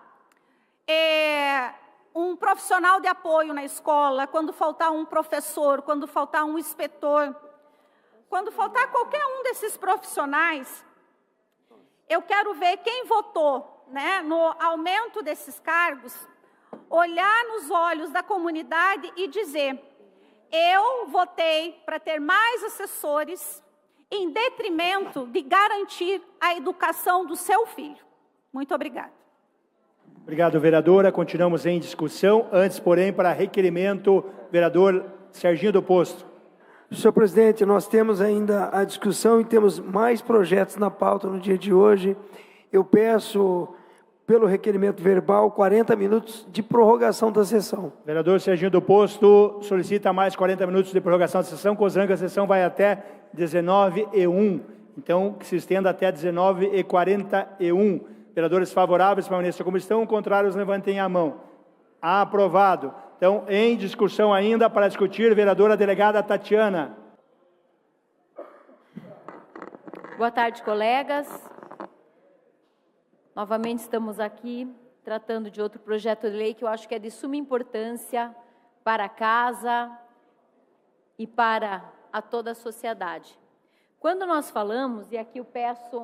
um profissional de apoio na escola, quando faltar um professor, quando faltar um inspetor, quando faltar qualquer um desses profissionais, eu quero ver quem votou, né, no aumento desses cargos, olhar nos olhos da comunidade e dizer: eu votei para ter mais assessores em detrimento de garantir a educação do seu filho. Muito obrigada. Obrigado, vereadora. Continuamos em discussão. Antes, porém, para requerimento, vereador Serginho do Posto. Senhor presidente, nós temos ainda a discussão e temos mais projetos na pauta no dia de hoje. Eu peço, pelo requerimento verbal, 40 minutos de prorrogação da sessão. Vereador Serginho do Posto solicita mais 40 minutos de prorrogação da sessão, considerando que a sessão vai até 19h01. Então, que se estenda até 19h41. Vereadores favoráveis, permaneçam como estão, contrários, levantem a mão. Aprovado. Então, em discussão ainda, para discutir, vereadora delegada Tatiana. Boa tarde, colegas. Novamente estamos aqui tratando de outro projeto de lei que eu acho que é de suma importância para a casa e para toda a sociedade. Quando nós falamos, e aqui eu peço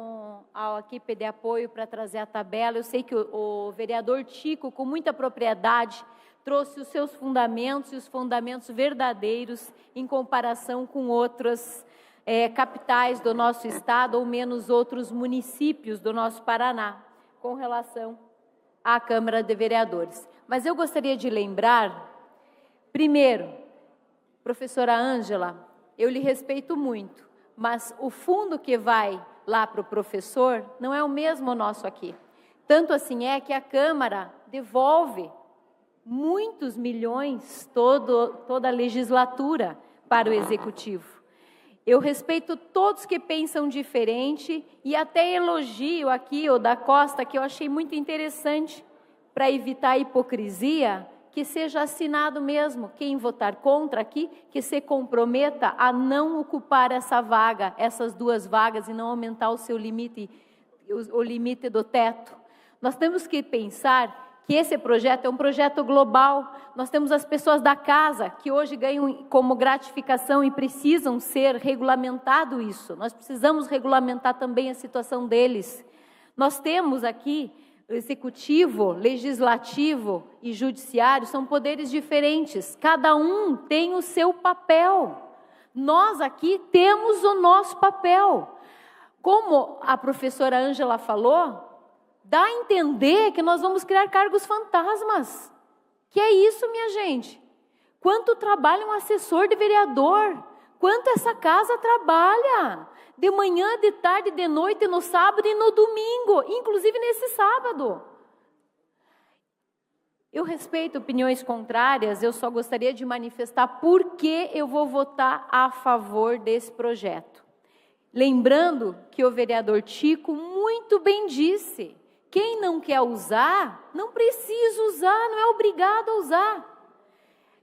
ao equipe de apoio para trazer a tabela, eu sei que o vereador Tico, com muita propriedade, trouxe os seus fundamentos e os fundamentos verdadeiros em comparação com outras capitais do nosso estado ou menos outros municípios do nosso Paraná, com relação à Câmara de Vereadores. Mas eu gostaria de lembrar, primeiro, professora Ângela, eu lhe respeito muito, mas o fundo que vai lá para o professor não é o mesmo nosso aqui. Tanto assim é que a Câmara devolve muitos milhões toda a legislatura para o Executivo. Eu respeito todos que pensam diferente e até elogio aqui o da Costa, que eu achei muito interessante, para evitar a hipocrisia, que seja assinado mesmo, quem votar contra aqui, que se comprometa a não ocupar essa vaga, essas 2 vagas, e não aumentar o seu limite, o limite do teto. Nós temos que pensar que esse projeto é um projeto global. Nós temos as pessoas da casa, que hoje ganham como gratificação e precisam ser regulamentado isso. Nós precisamos regulamentar também a situação deles. Nós temos aqui executivo, legislativo e judiciário, são poderes diferentes, cada um tem o seu papel. Nós aqui temos o nosso papel. Como a professora Ângela falou, dá a entender que nós vamos criar cargos fantasmas. Que é isso, minha gente? Quanto trabalha um assessor de vereador? Quanto essa casa trabalha? De manhã, de tarde, de noite, no sábado e no domingo, inclusive nesse sábado. Eu respeito opiniões contrárias, eu só gostaria de manifestar por que eu vou votar a favor desse projeto. Lembrando que o vereador Tico muito bem disse, quem não quer usar, não precisa usar, não é obrigado a usar.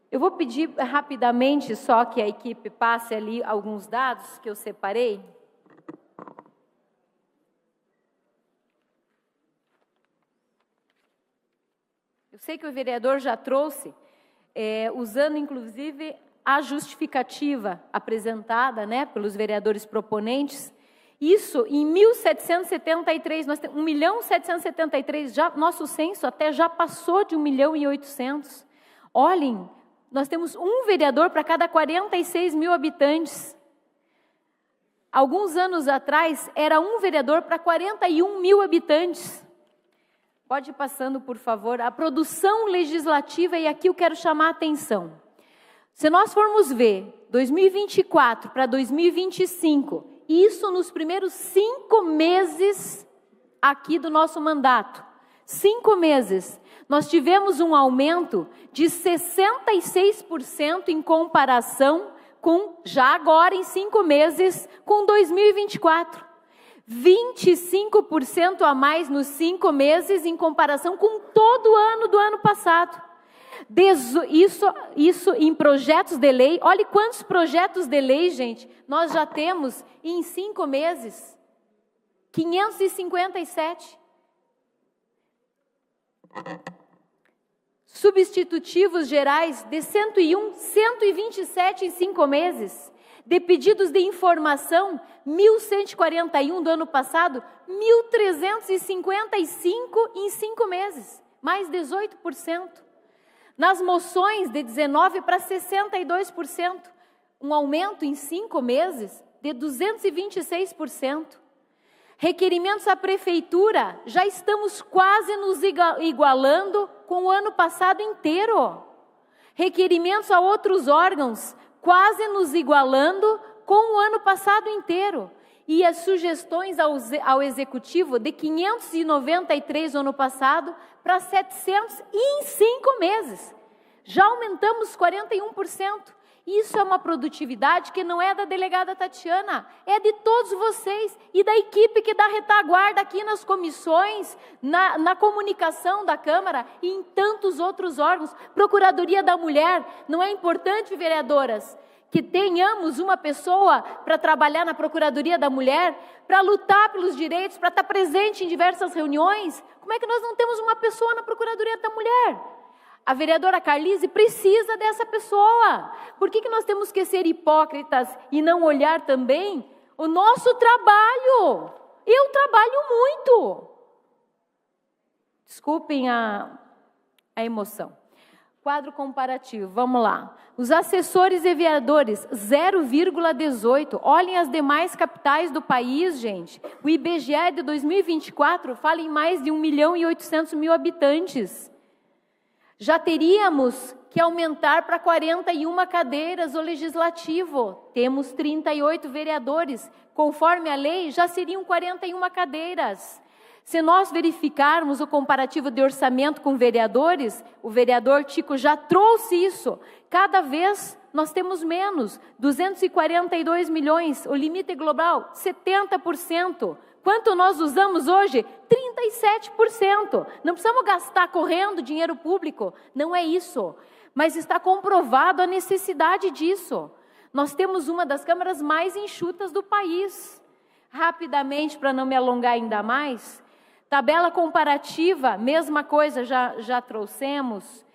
Eu vou pedir rapidamente só que a equipe passe ali alguns dados que eu separei. Eu sei que o vereador já trouxe, usando inclusive a justificativa apresentada, né, pelos vereadores proponentes. Isso em 1.773, nós temos 1.773, já, nosso censo até já passou de 1.800.000. Olhem, nós temos um vereador para cada 46 mil habitantes. Alguns anos atrás, era um vereador para 41 mil habitantes. Pode ir passando, por favor. A produção legislativa, e aqui eu quero chamar a atenção. Se nós formos ver 2024 para 2025, isso nos primeiros 5 meses aqui do nosso mandato, 5 meses, nós tivemos um aumento de 66% em comparação com, já agora em 5 meses, com 2024. 25% a mais nos 5 meses em comparação com todo ano do ano passado. Isso em projetos de lei. Olha quantos projetos de lei, gente, nós já temos em 5 meses. 557. Substitutivos gerais de 101, 127 em 5 meses. De pedidos de informação, 1.141 do ano passado, 1.355 em 5 meses, mais 18%. Nas moções, de 19% para 62%, um aumento em 5 meses de 226%. Requerimentos à prefeitura, já estamos quase nos igualando com o ano passado inteiro. Requerimentos a outros órgãos, quase nos igualando com o ano passado inteiro. E as sugestões ao Executivo de 593 no ano passado para 700 em 5 meses. Já aumentamos 41%. Isso é uma produtividade que não é da delegada Tatiana, é de todos vocês e da equipe que dá retaguarda aqui nas comissões, na comunicação da Câmara e em tantos outros órgãos. Procuradoria da Mulher, não é importante, vereadoras, que tenhamos uma pessoa para trabalhar na Procuradoria da Mulher, para lutar pelos direitos, para estar presente em diversas reuniões? Como é que nós não temos uma pessoa na Procuradoria da Mulher? A vereadora Carlise precisa dessa pessoa. Por que nós temos que ser hipócritas e não olhar também O nosso trabalho. Eu trabalho muito. Desculpem a emoção. Quadro comparativo, vamos lá. Os assessores e vereadores, 0,18. Olhem as demais capitais do país, gente. O IBGE de 2024 fala em mais de 1.800.000 habitantes. Já teríamos que aumentar para 41 cadeiras o legislativo. Temos 38 vereadores. Conforme a lei, já seriam 41 cadeiras. Se nós verificarmos o comparativo de orçamento com vereadores, o vereador Tico já trouxe isso. Cada vez nós temos menos, 242 milhões, o limite global, 70%. Quanto nós usamos hoje? 37%. Não precisamos gastar correndo dinheiro público, não é isso. Mas está comprovado a necessidade disso. Nós temos uma das câmaras mais enxutas do país. Rapidamente, para não me alongar ainda mais, tabela comparativa, mesma coisa, já trouxemos.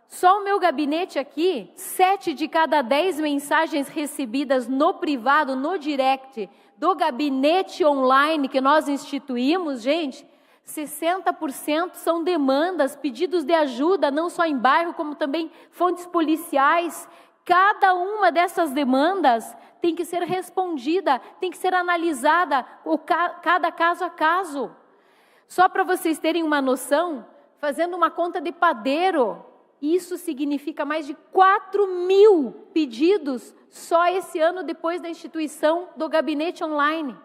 Só o meu gabinete aqui, 7 de cada 10 mensagens recebidas no privado, no direct, do gabinete online que nós instituímos, gente, 60% são demandas, pedidos de ajuda, não só em bairro, como também fontes policiais. Cada uma dessas demandas tem que ser respondida, tem que ser analisada, cada caso a caso. Só para vocês terem uma noção, fazendo uma conta de padeiro, isso significa mais de 4.000 pedidos só esse ano depois da instituição do gabinete online.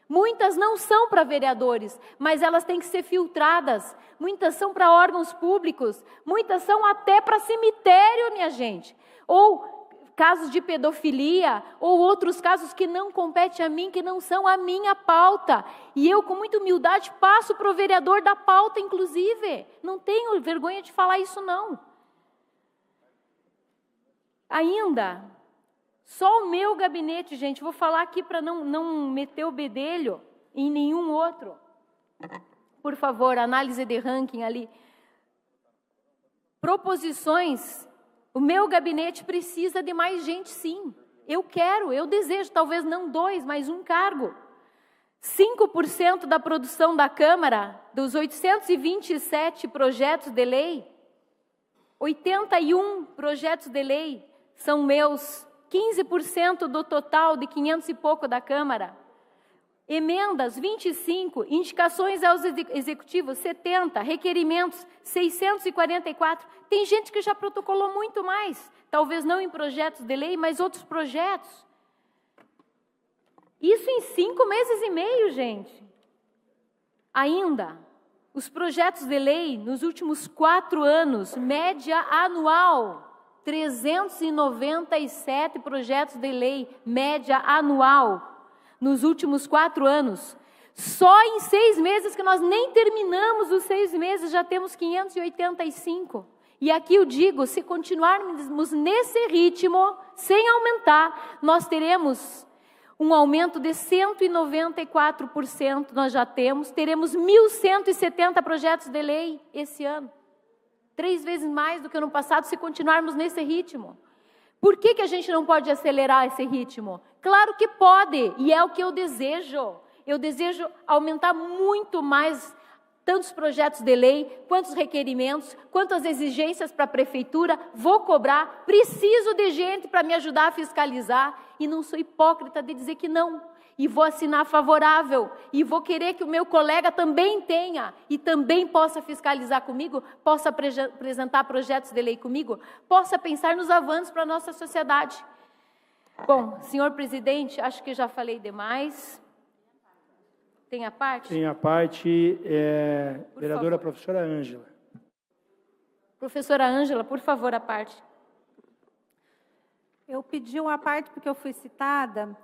Muitas não são para vereadores, mas elas têm que ser filtradas. Muitas são para órgãos públicos, muitas são até para cemitério, minha gente. Ou casos de pedofilia, ou outros casos que não competem a mim, que não são a minha pauta. E eu, com muita humildade, passo para o vereador da pauta, inclusive. Não tenho vergonha de falar isso, não. Ainda, só o meu gabinete, gente, vou falar aqui para não meter o bedelho em nenhum outro. Por favor, análise de ranking ali. Proposições. O meu gabinete precisa de mais gente, sim. Eu quero, eu desejo, talvez não 2, mas 1 cargo. 5% da produção da Câmara, dos 827 projetos de lei, 81 projetos de lei são meus, 15% do total de 500 e pouco da Câmara. Emendas, 25, indicações aos executivos, 70, requerimentos, 644. Tem gente que já protocolou muito mais, talvez não em projetos de lei, mas outros projetos. Isso em 5 meses e meio, gente. Ainda, os projetos de lei, nos últimos 4 anos, média anual, 397 projetos de lei, média anual. Nos últimos 4 anos, só em 6 meses, que nós nem terminamos os 6 meses, já temos 585. E aqui eu digo, se continuarmos nesse ritmo, sem aumentar, nós teremos um aumento de 194%, nós já teremos 1.170 projetos de lei esse ano. 3 vezes mais do que no passado, se continuarmos nesse ritmo. Por que a gente não pode acelerar esse ritmo? Claro que pode, e é o que eu desejo. Eu desejo aumentar muito mais tantos projetos de lei, quantos requerimentos, quantas exigências para a prefeitura. Vou cobrar, preciso de gente para me ajudar a fiscalizar, e não sou hipócrita de dizer que não. E vou assinar favorável, e vou querer que o meu colega também tenha, e também possa fiscalizar comigo, possa apresentar projetos de lei comigo, possa pensar nos avanços para a nossa sociedade. Bom, senhor presidente, acho que já falei demais. Tem a parte? Tem a parte, vereadora professora Ângela. Professora Ângela, por favor, a parte. Eu pedi uma parte porque eu fui citada.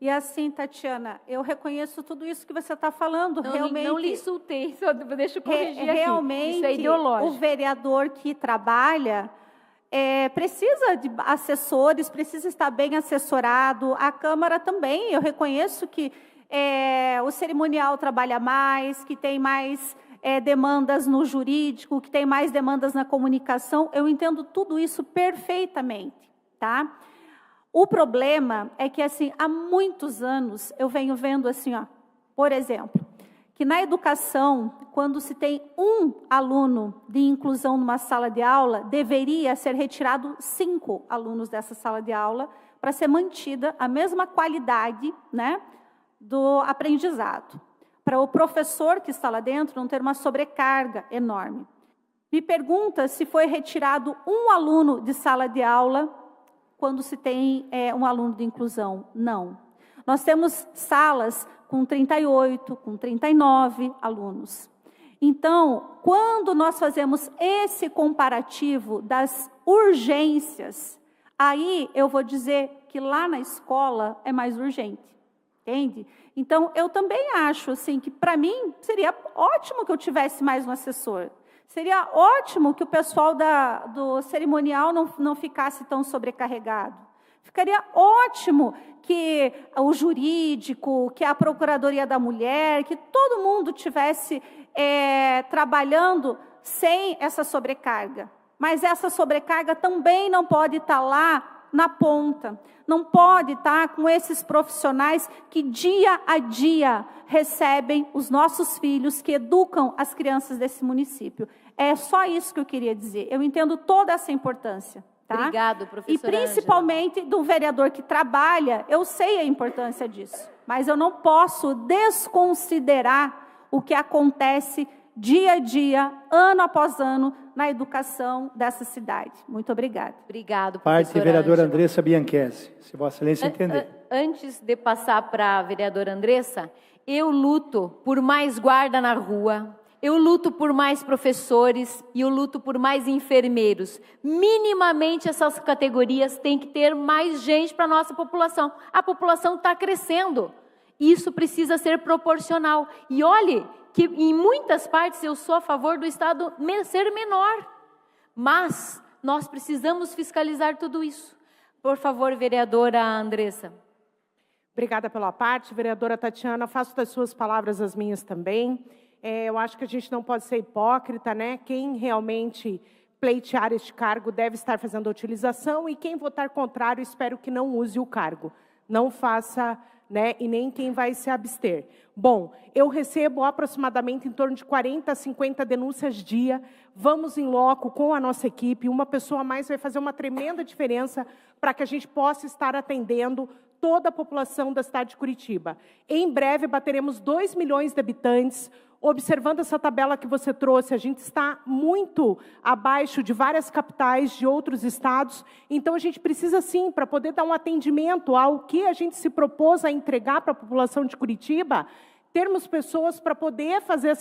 E assim, Tatiana, eu reconheço tudo isso que você está falando. Realmente, não lhe insultei, só deixa eu corrigir realmente, aqui. Isso é ideológico. O vereador que trabalha precisa de assessores, precisa estar bem assessorado. A Câmara também, eu reconheço que o cerimonial trabalha mais, que tem mais demandas no jurídico, que tem mais demandas na comunicação. Eu entendo tudo isso perfeitamente, tá? O problema é que, assim, há muitos anos eu venho vendo assim, ó, por exemplo, que na educação, quando se tem um aluno de inclusão numa sala de aula, deveria ser retirado 5 alunos dessa sala de aula para ser mantida a mesma qualidade, né, do aprendizado. Para o professor que está lá dentro não ter uma sobrecarga enorme. Me pergunta se foi retirado um aluno de sala de aula quando se tem um aluno de inclusão. Não. Nós temos salas com 38, com 39 alunos. Então, quando nós fazemos esse comparativo das urgências, aí eu vou dizer que lá na escola é mais urgente, entende? Então, eu também acho assim, que para mim seria ótimo que eu tivesse mais um assessor. Seria ótimo que o pessoal do cerimonial não ficasse tão sobrecarregado. Ficaria ótimo que o jurídico, que a Procuradoria da Mulher, que todo mundo tivesse trabalhando sem essa sobrecarga. Mas essa sobrecarga também não pode estar lá na ponta. Não pode estar com esses profissionais que dia a dia recebem os nossos filhos, que educam as crianças desse município. É só isso que eu queria dizer. Eu entendo toda essa importância. Tá? Obrigado, professora. E principalmente Ângela, do vereador que trabalha, eu sei a importância disso. Mas eu não posso desconsiderar o que acontece dia a dia, ano após ano, na educação dessa cidade. Muito obrigada. Obrigado, Parte, professora vereadora Ângela. Andressa Bianchesi, se Vossa Excelência entender. Antes de passar para a vereadora Andressa, eu luto por mais guarda na rua, eu luto por mais professores e eu luto por mais enfermeiros. Minimamente essas categorias têm que ter mais gente para a nossa população. A população está crescendo. Isso precisa ser proporcional. E olhe que em muitas partes eu sou a favor do Estado ser menor. Mas nós precisamos fiscalizar tudo isso. Por favor, vereadora Andressa. Obrigada pela parte. Vereadora Tatiana, faço das suas palavras as minhas também. Eu acho que a gente não pode ser hipócrita, né? Quem realmente pleitear este cargo deve estar fazendo a utilização e quem votar contrário, espero que não use o cargo. Não faça, né? E nem quem vai se abster. Bom, eu recebo aproximadamente em torno de 40 a 50 denúncias dia. Vamos em loco com a nossa equipe. Uma pessoa a mais vai fazer uma tremenda diferença para que a gente possa estar atendendo toda a população da cidade de Curitiba. Em breve bateremos 2 milhões de habitantes. Observando essa tabela que você trouxe, a gente está muito abaixo de várias capitais de outros estados. Então, a gente precisa, sim, para poder dar um atendimento ao que a gente se propôs a entregar para a população de Curitiba, termos pessoas para poder fazer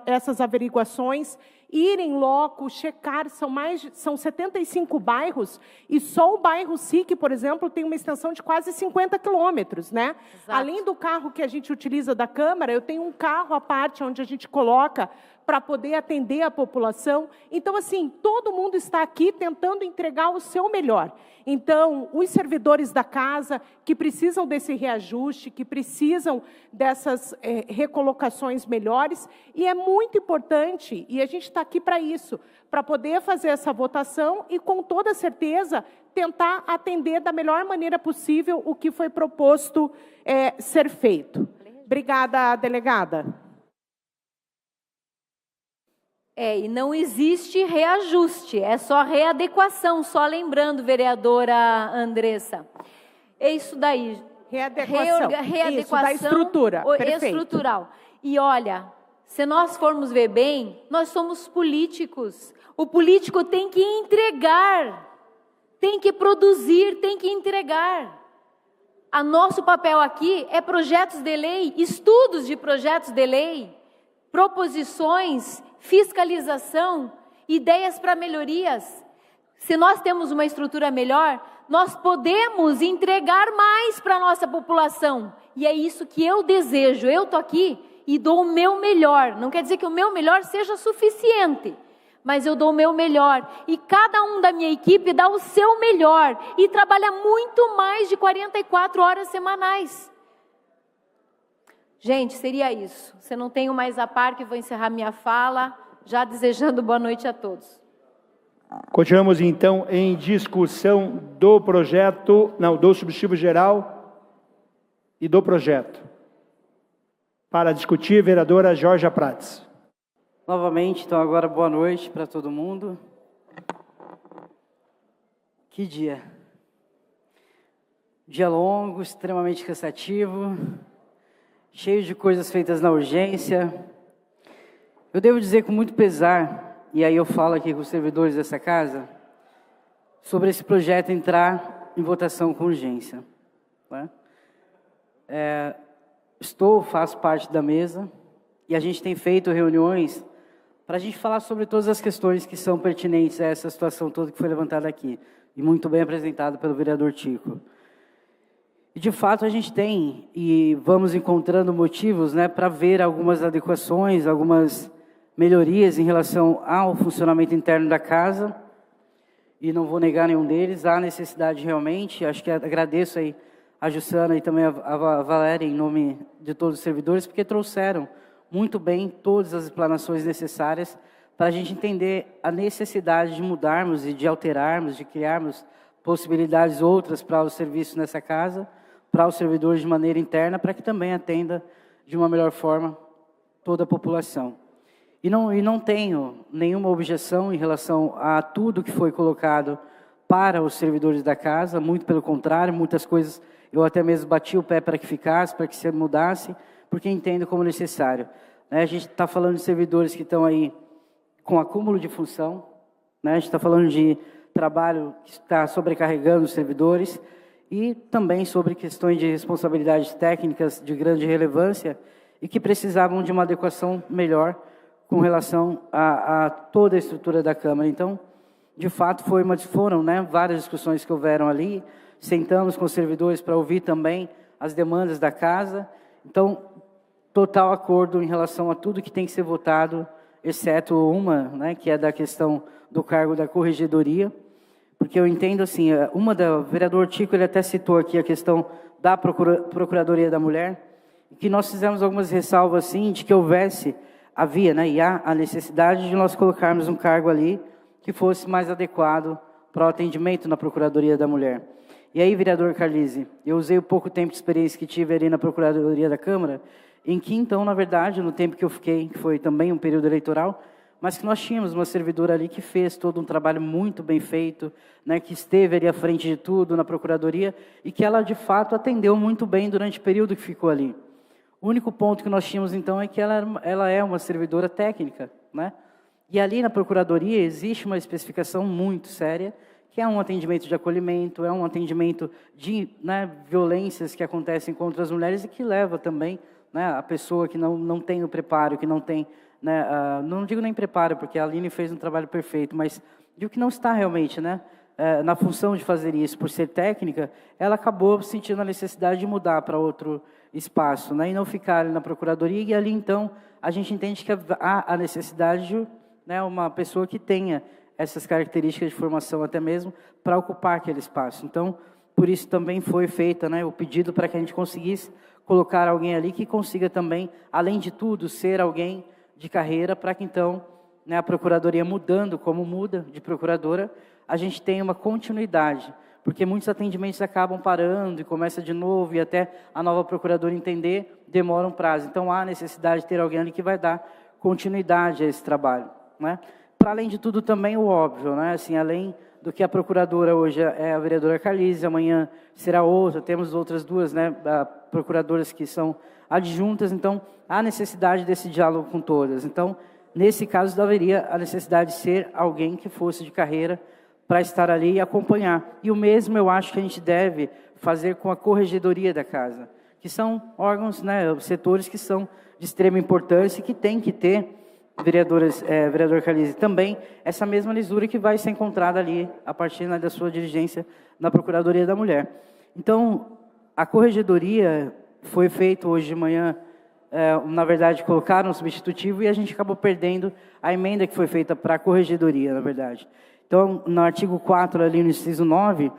essas averiguações, ir em loco, checar, são 75 bairros, e só o bairro SIC, por exemplo, tem uma extensão de quase 50 quilômetros, né? Além do carro que a gente utiliza da Câmara, eu tenho um carro à parte onde a gente coloca para poder atender a população. Então, assim, todo mundo está aqui tentando entregar o seu melhor. Então, os servidores da casa que precisam desse reajuste, que precisam dessas recolocações melhores, e é muito importante, e a gente está aqui para isso, para poder fazer essa votação e, com toda certeza, tentar atender da melhor maneira possível o que foi proposto ser feito. Obrigada, delegada. E não existe reajuste, é só readequação, só lembrando, vereadora Andressa. É isso daí. Readequação. Readequação. Isso, da estrutura. Perfeito. Estrutural. E olha, se nós formos ver bem, nós somos políticos. O político tem que entregar, tem que produzir, tem que entregar. O nosso papel aqui é projetos de lei, estudos de projetos de lei, proposições, fiscalização, ideias para melhorias. Se nós temos uma estrutura melhor, nós podemos entregar mais para a nossa população. E é isso que eu desejo. Eu estou aqui e dou o meu melhor. Não quer dizer que o meu melhor seja suficiente, mas eu dou o meu melhor. E cada um da minha equipe dá o seu melhor e trabalha muito mais de 44 horas semanais. Gente, seria isso. Se não tenho mais a par, que vou encerrar minha fala, já desejando boa noite a todos. Continuamos, então, em discussão do projeto, não, do substitutivo geral e do projeto. Para discutir, vereadora Georgia Prats. Novamente, então, agora boa noite para todo mundo. Que dia. Dia longo, extremamente cansativo, cheio de coisas feitas na urgência. Eu devo dizer com muito pesar, e aí eu falo aqui com os servidores dessa casa, sobre esse projeto entrar em votação com urgência. Né? Faço parte da mesa, e a gente tem feito reuniões para a gente falar sobre todas as questões que são pertinentes a essa situação toda que foi levantada aqui, e muito bem apresentado pelo vereador Tico. E, de fato, a gente tem, e vamos encontrando motivos, né, para ver algumas adequações, algumas melhorias em relação ao funcionamento interno da casa, e não vou negar nenhum deles, há necessidade realmente, acho que agradeço aí a Jussana e também a Valéria, em nome de todos os servidores, porque trouxeram muito bem todas as explanações necessárias para a gente entender a necessidade de mudarmos e de alterarmos, de criarmos possibilidades outras para os serviços nessa casa, para os servidores de maneira interna, para que também atenda de uma melhor forma toda a população. E não tenho nenhuma objeção em relação a tudo que foi colocado para os servidores da casa, muito pelo contrário, muitas coisas eu até mesmo bati o pé para que ficasse, para que se mudasse, porque entendo como necessário. A gente está falando de servidores que estão aí com acúmulo de função, né? A gente está falando de trabalho que está sobrecarregando os servidores e também sobre questões de responsabilidades técnicas de grande relevância e que precisavam de uma adequação melhor com relação a toda a estrutura da Câmara. Então, de fato, foram várias discussões que houveram ali, sentamos com os servidores para ouvir também as demandas da casa. Então, total acordo em relação a tudo que tem que ser votado, exceto uma, que é da questão do cargo da corregedoria, porque eu entendo assim, o vereador Tico, ele até citou aqui a questão da Procuradoria da Mulher, que nós fizemos algumas ressalvas assim, de que havia e há a necessidade de nós colocarmos um cargo ali que fosse mais adequado para o atendimento na Procuradoria da Mulher. E aí, vereador Carlise, eu usei o pouco tempo de experiência que tive ali na Procuradoria da Câmara, em que, então, na verdade, no tempo que eu fiquei, que foi também um período eleitoral, mas que nós tínhamos uma servidora ali que fez todo um trabalho muito bem feito, que esteve ali à frente de tudo na Procuradoria, e que ela, de fato, atendeu muito bem durante o período que ficou ali. O único ponto que nós tínhamos, então, é que ela é uma servidora técnica, E ali na Procuradoria existe uma especificação muito séria, que é um atendimento de acolhimento, é um atendimento de violências que acontecem contra as mulheres e que leva também a pessoa que não tem o preparo, que não tem, não digo nem preparo, porque a Aline fez um trabalho perfeito, mas digo que não está realmente na função de fazer isso, por ser técnica, ela acabou sentindo a necessidade de mudar para outro espaço, e não ficar ali na Procuradoria, e ali, então, a gente entende que há a necessidade de uma pessoa que tenha essas características de formação até mesmo para ocupar aquele espaço. Então, por isso também foi feita o pedido para que a gente conseguisse colocar alguém ali que consiga também, além de tudo, ser alguém de carreira, para que então, a Procuradoria mudando como muda de procuradora, a gente tenha uma continuidade, porque muitos atendimentos acabam parando e começa de novo, e até a nova procuradora entender, demora um prazo. Então, há necessidade de ter alguém ali que vai dar continuidade a esse trabalho. Para além de tudo, também o óbvio, assim, além do que a procuradora hoje é a vereadora Carlise, amanhã será outra, temos outras duas procuradoras que são adjuntas, então há necessidade desse diálogo com todas. Então, nesse caso, haveria a necessidade de ser alguém que fosse de carreira para estar ali e acompanhar. E o mesmo eu acho que a gente deve fazer com a corregedoria da casa, que são órgãos, setores que são de extrema importância e que tem que ter, vereador Carlise, também essa mesma lisura que vai ser encontrada ali a partir da sua dirigência na Procuradoria da Mulher. Então, a corregedoria foi feita hoje de manhã, na verdade, colocaram um substitutivo e a gente acabou perdendo a emenda que foi feita para a corregedoria, na verdade. Então, no artigo 4, ali no inciso 9,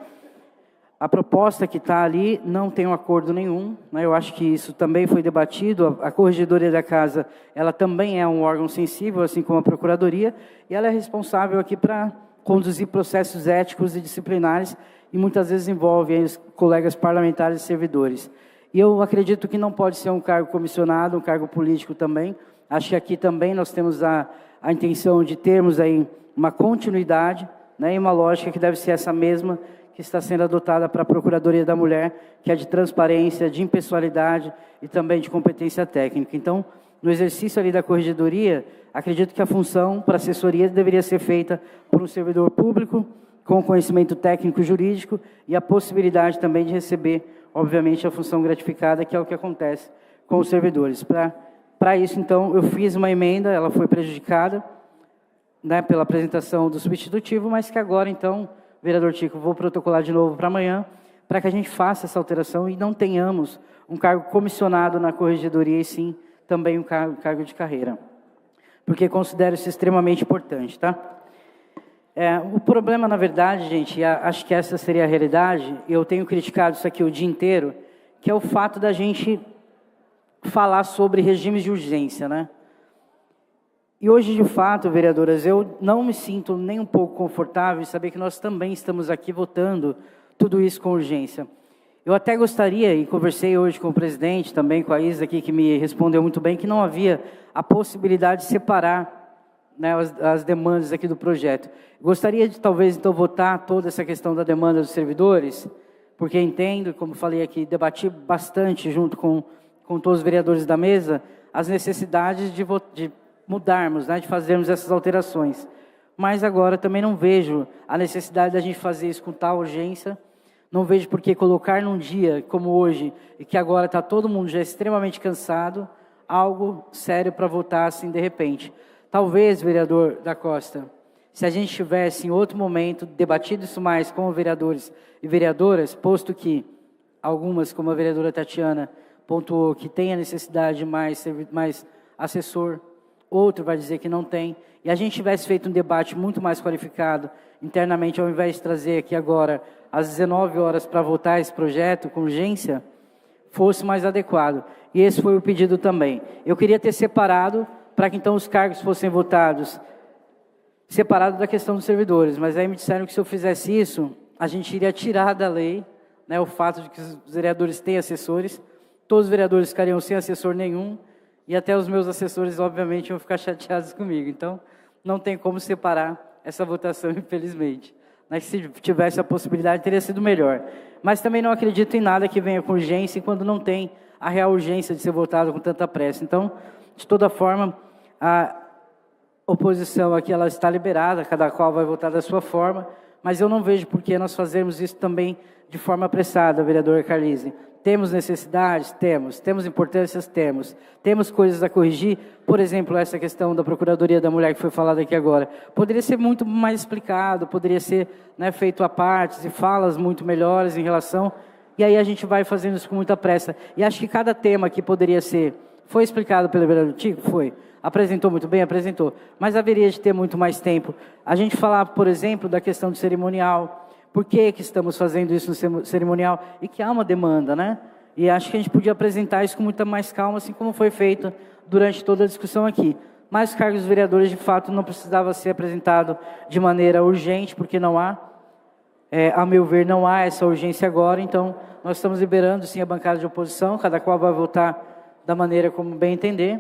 a proposta que está ali não tem um acordo nenhum, eu acho que isso também foi debatido. A Corregedoria da Casa, ela também é um órgão sensível, assim como a Procuradoria, e ela é responsável aqui para conduzir processos éticos e disciplinares e muitas vezes envolve aí os colegas parlamentares e servidores. E eu acredito que não pode ser um cargo comissionado, um cargo político também. Acho que aqui também nós temos a intenção de termos aí uma continuidade, né, e uma lógica que deve ser essa mesma que está sendo adotada para a Procuradoria da Mulher, que é de transparência, de impessoalidade e também de competência técnica. Então, no exercício ali da corregedoria, acredito que a função para assessoria deveria ser feita por um servidor público, com conhecimento técnico e jurídico, e a possibilidade também de receber, obviamente, a função gratificada, que é o que acontece com os servidores. Para isso, então, eu fiz uma emenda, ela foi prejudicada, né, pela apresentação do substitutivo, mas que agora, então, vereador Tico, vou protocolar de novo para amanhã, para que a gente faça essa alteração e não tenhamos um cargo comissionado na corregedoria, e sim também um cargo de carreira, porque considero isso extremamente importante, tá? O problema, na verdade, gente, acho que essa seria a realidade, eu tenho criticado isso aqui o dia inteiro, que é o fato da gente falar sobre regimes de urgência, né? E hoje, de fato, vereadoras, eu não me sinto nem um pouco confortável em saber que nós também estamos aqui votando tudo isso com urgência. Eu até gostaria, e conversei hoje com o presidente, também com a Isa aqui, que me respondeu muito bem, que não havia a possibilidade de separar, né, as demandas aqui do projeto. Gostaria de, talvez, então, votar toda essa questão da demanda dos servidores, porque entendo, como falei aqui, debati bastante junto com todos os vereadores da mesa, as necessidades de mudarmos, né, de fazermos essas alterações. Mas agora também não vejo a necessidade da gente fazer isso com tal urgência, não vejo por que colocar num dia como hoje, e que agora está todo mundo já extremamente cansado, algo sério para votar assim de repente. Talvez, vereador da Costa, se a gente tivesse em outro momento debatido isso mais com vereadores e vereadoras, posto que algumas, como a vereadora Tatiana, pontuou que tem a necessidade de mais assessor, outro vai dizer que não tem, e a gente tivesse feito um debate muito mais qualificado internamente, ao invés de trazer aqui agora às 19 horas para votar esse projeto com urgência, fosse mais adequado. E esse foi o pedido também. Eu queria ter separado, para que então os cargos fossem votados, separado da questão dos servidores, mas aí me disseram que se eu fizesse isso, a gente iria tirar da lei, né, o fato de que os vereadores têm assessores, todos os vereadores ficariam sem assessor nenhum, e até os meus assessores, obviamente, iam ficar chateados comigo. Então, não tem como separar essa votação, infelizmente. Mas se tivesse a possibilidade, teria sido melhor. Mas também não acredito em nada que venha com urgência, quando não tem a real urgência de ser votado com tanta pressa. Então, de toda forma, a oposição aqui ela está liberada, cada qual vai votar da sua forma, mas eu não vejo por que nós fazermos isso também de forma apressada, vereador Carlise. Temos necessidades? Temos. Temos importâncias? Temos. Temos coisas a corrigir? Por exemplo, essa questão da Procuradoria da Mulher que foi falada aqui agora. Poderia ser muito mais explicado, poderia ser, né, feito a partes e falas muito melhores em relação... E aí a gente vai fazendo isso com muita pressa. E acho que cada tema que poderia ser... Foi explicado pelo vereador Tico? Foi. Apresentou muito bem? Apresentou. Mas haveria de ter muito mais tempo. A gente falar, por exemplo, da questão do cerimonial... Por que estamos fazendo isso no cerimonial? E que há uma demanda, né? E acho que a gente podia apresentar isso com muita mais calma, assim como foi feito durante toda a discussão aqui. Mas os cargos dos vereadores, de fato, não precisava ser apresentado de maneira urgente, porque não há, a meu ver, não há essa urgência agora. Então, nós estamos liberando, sim, a bancada de oposição, cada qual vai votar da maneira como bem entender.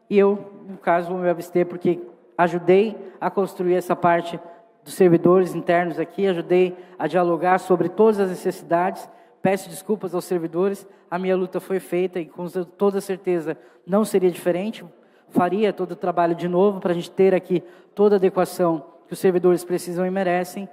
E eu, no caso, vou me abster, porque ajudei a construir essa parte dos servidores internos aqui, ajudei a dialogar sobre todas as necessidades, peço desculpas aos servidores, a minha luta foi feita e com toda certeza não seria diferente, faria todo o trabalho de novo para a gente ter aqui toda a adequação que os servidores precisam e merecem,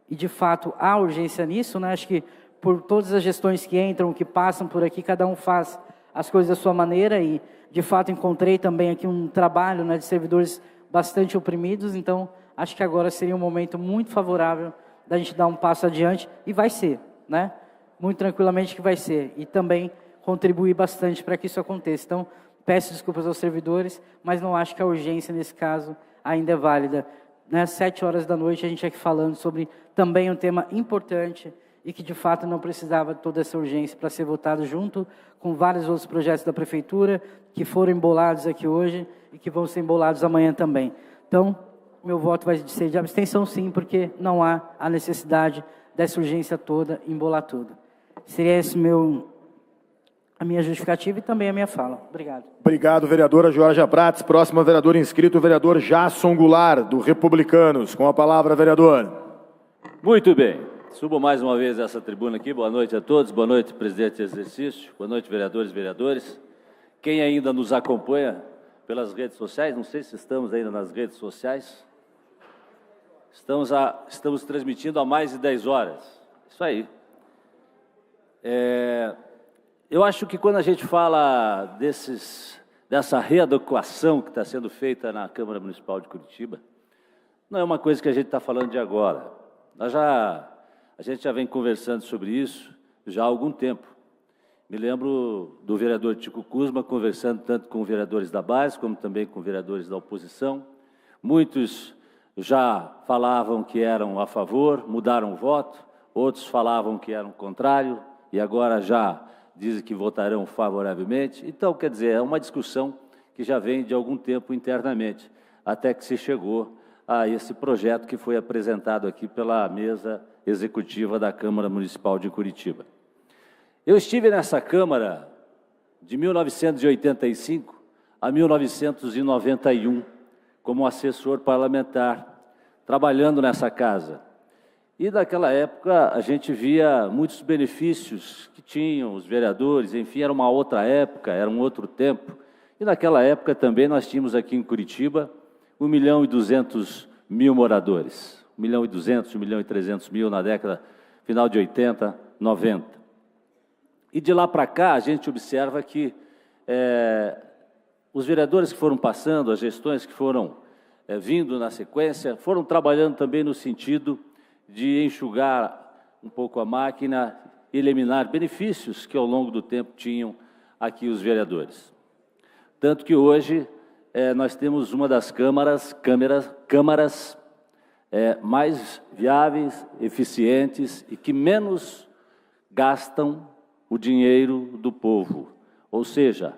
e de fato há urgência nisso, né? Acho que por todas as gestões que entram, que passam por aqui, cada um faz as coisas da sua maneira e de fato encontrei também aqui um trabalho, né, de servidores bastante oprimidos, então acho que agora seria um momento muito favorável da gente dar um passo adiante, e vai ser, né? Muito tranquilamente que vai ser, e também contribuir bastante para que isso aconteça. Então, peço desculpas aos servidores, mas não acho que a urgência nesse caso ainda é válida. Às 7 horas da noite a gente aqui falando sobre também um tema importante e que de fato não precisava de toda essa urgência para ser votado junto com vários outros projetos da Prefeitura que foram embolados aqui hoje e que vão ser embolados amanhã também. Então, meu voto vai ser de abstenção, sim, porque não há a necessidade dessa urgência toda, embolar tudo. Seria esse a minha justificativa e também a minha fala. Obrigado. Obrigado, vereadora Georgia Prates. Próximo vereador inscrito, o vereador Jasson Goulart, do Republicanos. Com a palavra, vereador. Muito bem. Subo mais uma vez essa tribuna aqui. Boa noite a todos. Boa noite, presidente de exercício. Boa noite, vereadores e vereadores. Quem ainda nos acompanha pelas redes sociais, não sei se estamos ainda nas redes sociais. Estamos transmitindo há mais de 10 horas. Isso aí. Eu acho que quando a gente fala dessa readequação que está sendo feita na Câmara Municipal de Curitiba, não é uma coisa que a gente está falando de agora. A gente já vem conversando sobre isso já há algum tempo. Me lembro do vereador Tico Kuzma conversando tanto com vereadores da base, como também com vereadores da oposição. Muitos já falavam que eram a favor, mudaram o voto, outros falavam que eram contrário, e agora já dizem que votarão favoravelmente. Então, quer dizer, é uma discussão que já vem de algum tempo internamente, até que se chegou a esse projeto que foi apresentado aqui pela mesa executiva da Câmara Municipal de Curitiba. Eu estive nessa Câmara de 1985 a 1991 como assessor parlamentar, trabalhando nessa casa. E naquela época a gente via muitos benefícios que tinham os vereadores, enfim, era uma outra época, era um outro tempo. E naquela época também nós tínhamos aqui em Curitiba 1.200.000 moradores. 1.200.000, 1.300.000 na década final de 80, 90. E de lá para cá a gente observa que os vereadores que foram passando, as gestões que foram vindo na sequência, foram trabalhando também no sentido de enxugar um pouco a máquina, eliminar benefícios que ao longo do tempo tinham aqui os vereadores. Tanto que hoje nós temos uma das câmaras mais viáveis, eficientes e que menos gastam o dinheiro do povo. Ou seja,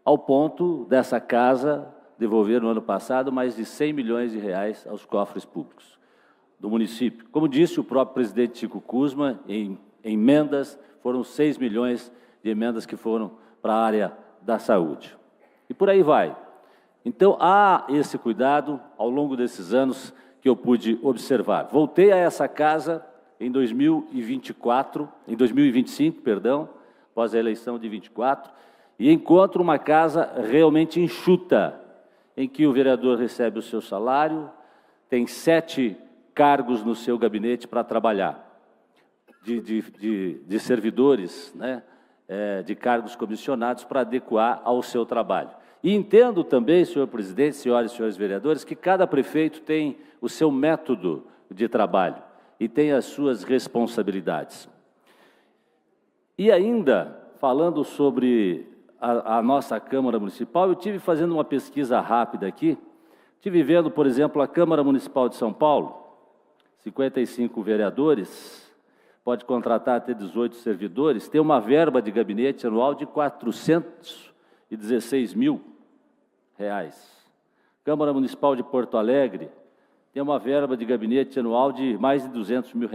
ao ponto dessa casa devolver no ano passado mais de 100 milhões de reais aos cofres públicos do município. Como disse o próprio presidente Tico Kuzma, em emendas, foram 6 milhões de emendas que foram para a área da saúde. E por aí vai. Então, há esse cuidado ao longo desses anos que eu pude observar. Voltei a essa casa em 2025, após a eleição de 24, e encontro uma casa realmente enxuta, em que o vereador recebe o seu salário, tem 7 cargos no seu gabinete para trabalhar, de servidores, né, de cargos comissionados para adequar ao seu trabalho. E entendo também, senhor presidente, senhoras e senhores vereadores, que cada prefeito tem o seu método de trabalho e tem as suas responsabilidades. E ainda, falando sobre a nossa Câmara Municipal, eu tive fazendo uma pesquisa rápida aqui, tive vendo, por exemplo, a Câmara Municipal de São Paulo, 55 vereadores, pode contratar até 18 servidores, tem uma verba de gabinete anual de R$ 416 mil. Câmara Municipal de Porto Alegre tem uma verba de gabinete anual de mais de R$ 200 mil.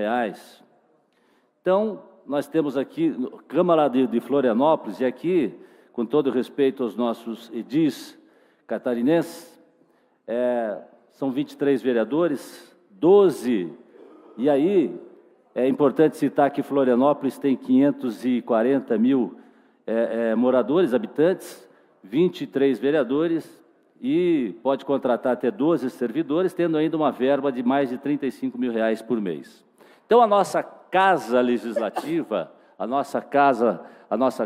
Então, nós temos aqui, Câmara de Florianópolis, e aqui, com todo respeito aos nossos edis catarinenses, são 23 vereadores, 12, e aí é importante citar que Florianópolis tem 540 mil moradores, habitantes, 23 vereadores, e pode contratar até 12 servidores, tendo ainda uma verba de mais de R$ 35 mil por mês. Então, a nossa Casa Legislativa, a nossa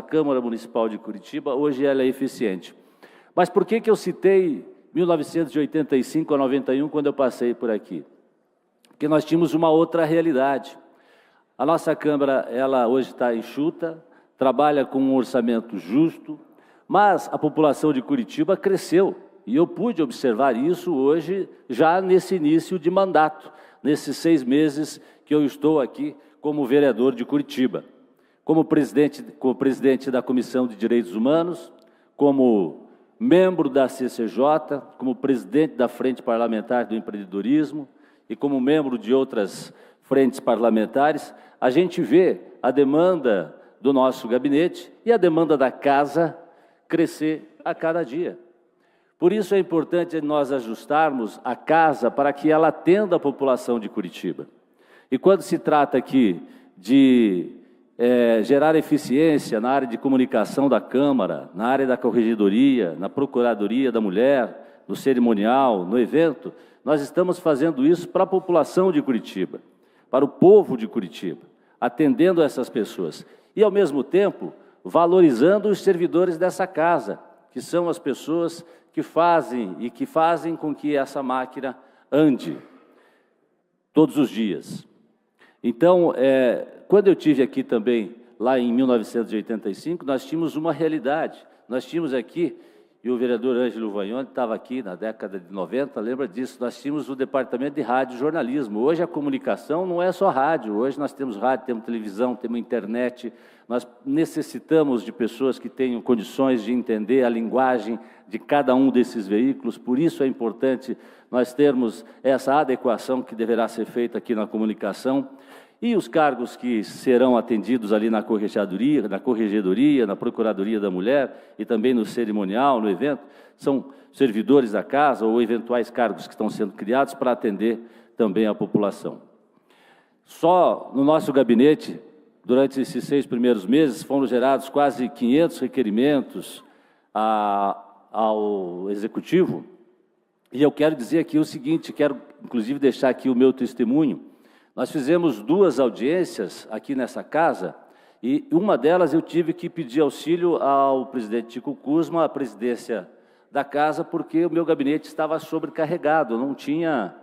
Câmara Municipal de Curitiba, hoje ela é eficiente. Mas por que eu citei 1985 a 91, quando eu passei por aqui? Porque nós tínhamos uma outra realidade. A nossa Câmara, ela hoje está enxuta, trabalha com um orçamento justo, mas a população de Curitiba cresceu. E eu pude observar isso hoje, já nesse início de mandato, nesses 6 meses que eu estou aqui como vereador de Curitiba. Como presidente da Comissão de Direitos Humanos, como membro da CCJ, como presidente da Frente Parlamentar do Empreendedorismo e como membro de outras frentes parlamentares, a gente vê a demanda do nosso gabinete e a demanda da casa crescer a cada dia. Por isso é importante nós ajustarmos a casa para que ela atenda a população de Curitiba. E quando se trata aqui de gerar eficiência na área de comunicação da Câmara, na área da Corregedoria, na Procuradoria da Mulher, no cerimonial, no evento, nós estamos fazendo isso para a população de Curitiba, para o povo de Curitiba, atendendo essas pessoas. E, ao mesmo tempo, valorizando os servidores dessa casa, que são as pessoas que fazem com que essa máquina ande todos os dias. Então, quando eu tive aqui também, lá em 1985, nós tínhamos uma realidade. Nós tínhamos aqui, e o vereador Ângelo Vagnoni estava aqui na década de 90, lembra disso, nós tínhamos o departamento de rádio e jornalismo. Hoje a comunicação não é só rádio, hoje nós temos rádio, temos televisão, temos internet, nós necessitamos de pessoas que tenham condições de entender a linguagem de cada um desses veículos, por isso é importante nós termos essa adequação que deverá ser feita aqui na comunicação. E os cargos que serão atendidos ali na Corregedoria, na Procuradoria da Mulher e também no cerimonial, no evento, são servidores da casa ou eventuais cargos que estão sendo criados para atender também a população. Só no nosso gabinete, durante esses 6 primeiros meses, foram gerados quase 500 requerimentos ao Executivo. E eu quero dizer aqui o seguinte, quero inclusive deixar aqui o meu testemunho. Nós fizemos 2 audiências aqui nessa casa e uma delas eu tive que pedir auxílio ao presidente Chico Kuzma, a presidência da casa, porque o meu gabinete estava sobrecarregado, não tinha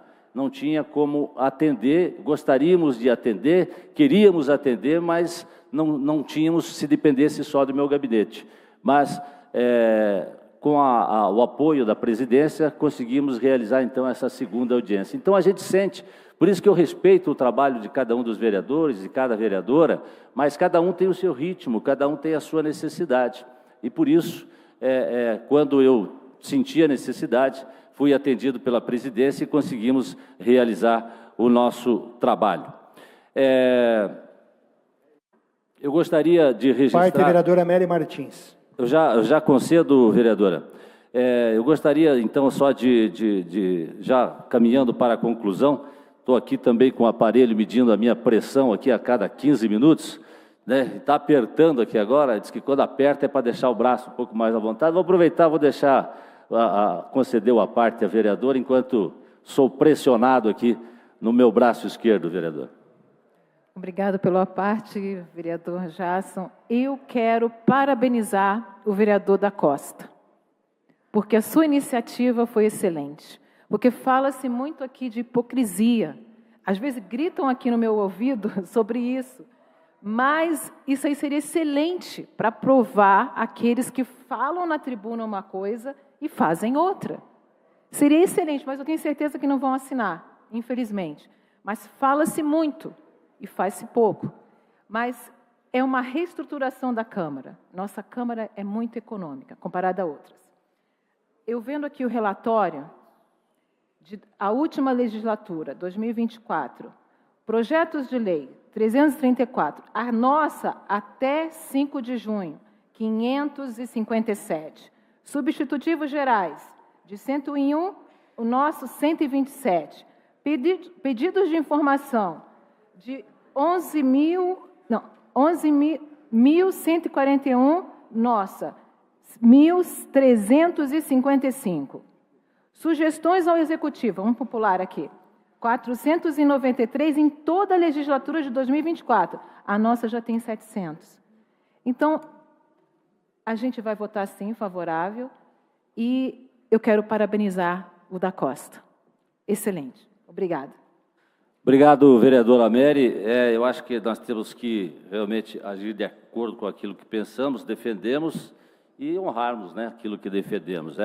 como atender, gostaríamos de atender, queríamos atender, mas não tínhamos se dependesse só do meu gabinete. Mas, com o apoio da presidência, conseguimos realizar, então, essa 2ª audiência. Então, a gente sente, por isso que eu respeito o trabalho de cada um dos vereadores, de cada vereadora, mas cada um tem o seu ritmo, cada um tem a sua necessidade. E, por isso, quando eu senti a necessidade, fui atendido pela presidência e conseguimos realizar o nosso trabalho. Eu gostaria de registrar... Parte, vereadora Amélia Martins. Eu já concedo, vereadora. Eu gostaria, então, só já caminhando para a conclusão, estou aqui também com o aparelho medindo a minha pressão aqui a cada 15 minutos, né? Está apertando aqui agora, diz que quando aperta é para deixar o braço um pouco mais à vontade. Vou aproveitar, vou deixar, conceder a parte à vereadora, enquanto sou pressionado aqui no meu braço esquerdo, vereador. Obrigado pela parte, vereador Jasson. Eu quero parabenizar o vereador da Costa, porque a sua iniciativa foi excelente. Porque fala-se muito aqui de hipocrisia. Às vezes gritam aqui no meu ouvido sobre isso, mas isso aí seria excelente para provar aqueles que falam na tribuna uma coisa e fazem outra. Seria excelente, mas eu tenho certeza que não vão assinar, infelizmente. Mas fala-se muito e faz-se pouco. Mas é uma reestruturação da Câmara. Nossa Câmara é muito econômica, comparada a outras. Eu vendo aqui o relatório a última legislatura, 2024, projetos de lei, 334, a nossa, até 5 de junho, 557, substitutivos gerais, de 101, o nosso, 127, pedidos de informação, de 11.141, nossa, 1.355. Sugestões ao Executivo, vamos popular aqui, 493 em toda a legislatura de 2024. A nossa já tem 700. Então, a gente vai votar sim, favorável, e eu quero parabenizar o da Costa. Excelente. Obrigada. Obrigado, vereadora Mary. Eu acho que nós temos que realmente agir de acordo com aquilo que pensamos, defendemos e honrarmos, né, aquilo que defendemos.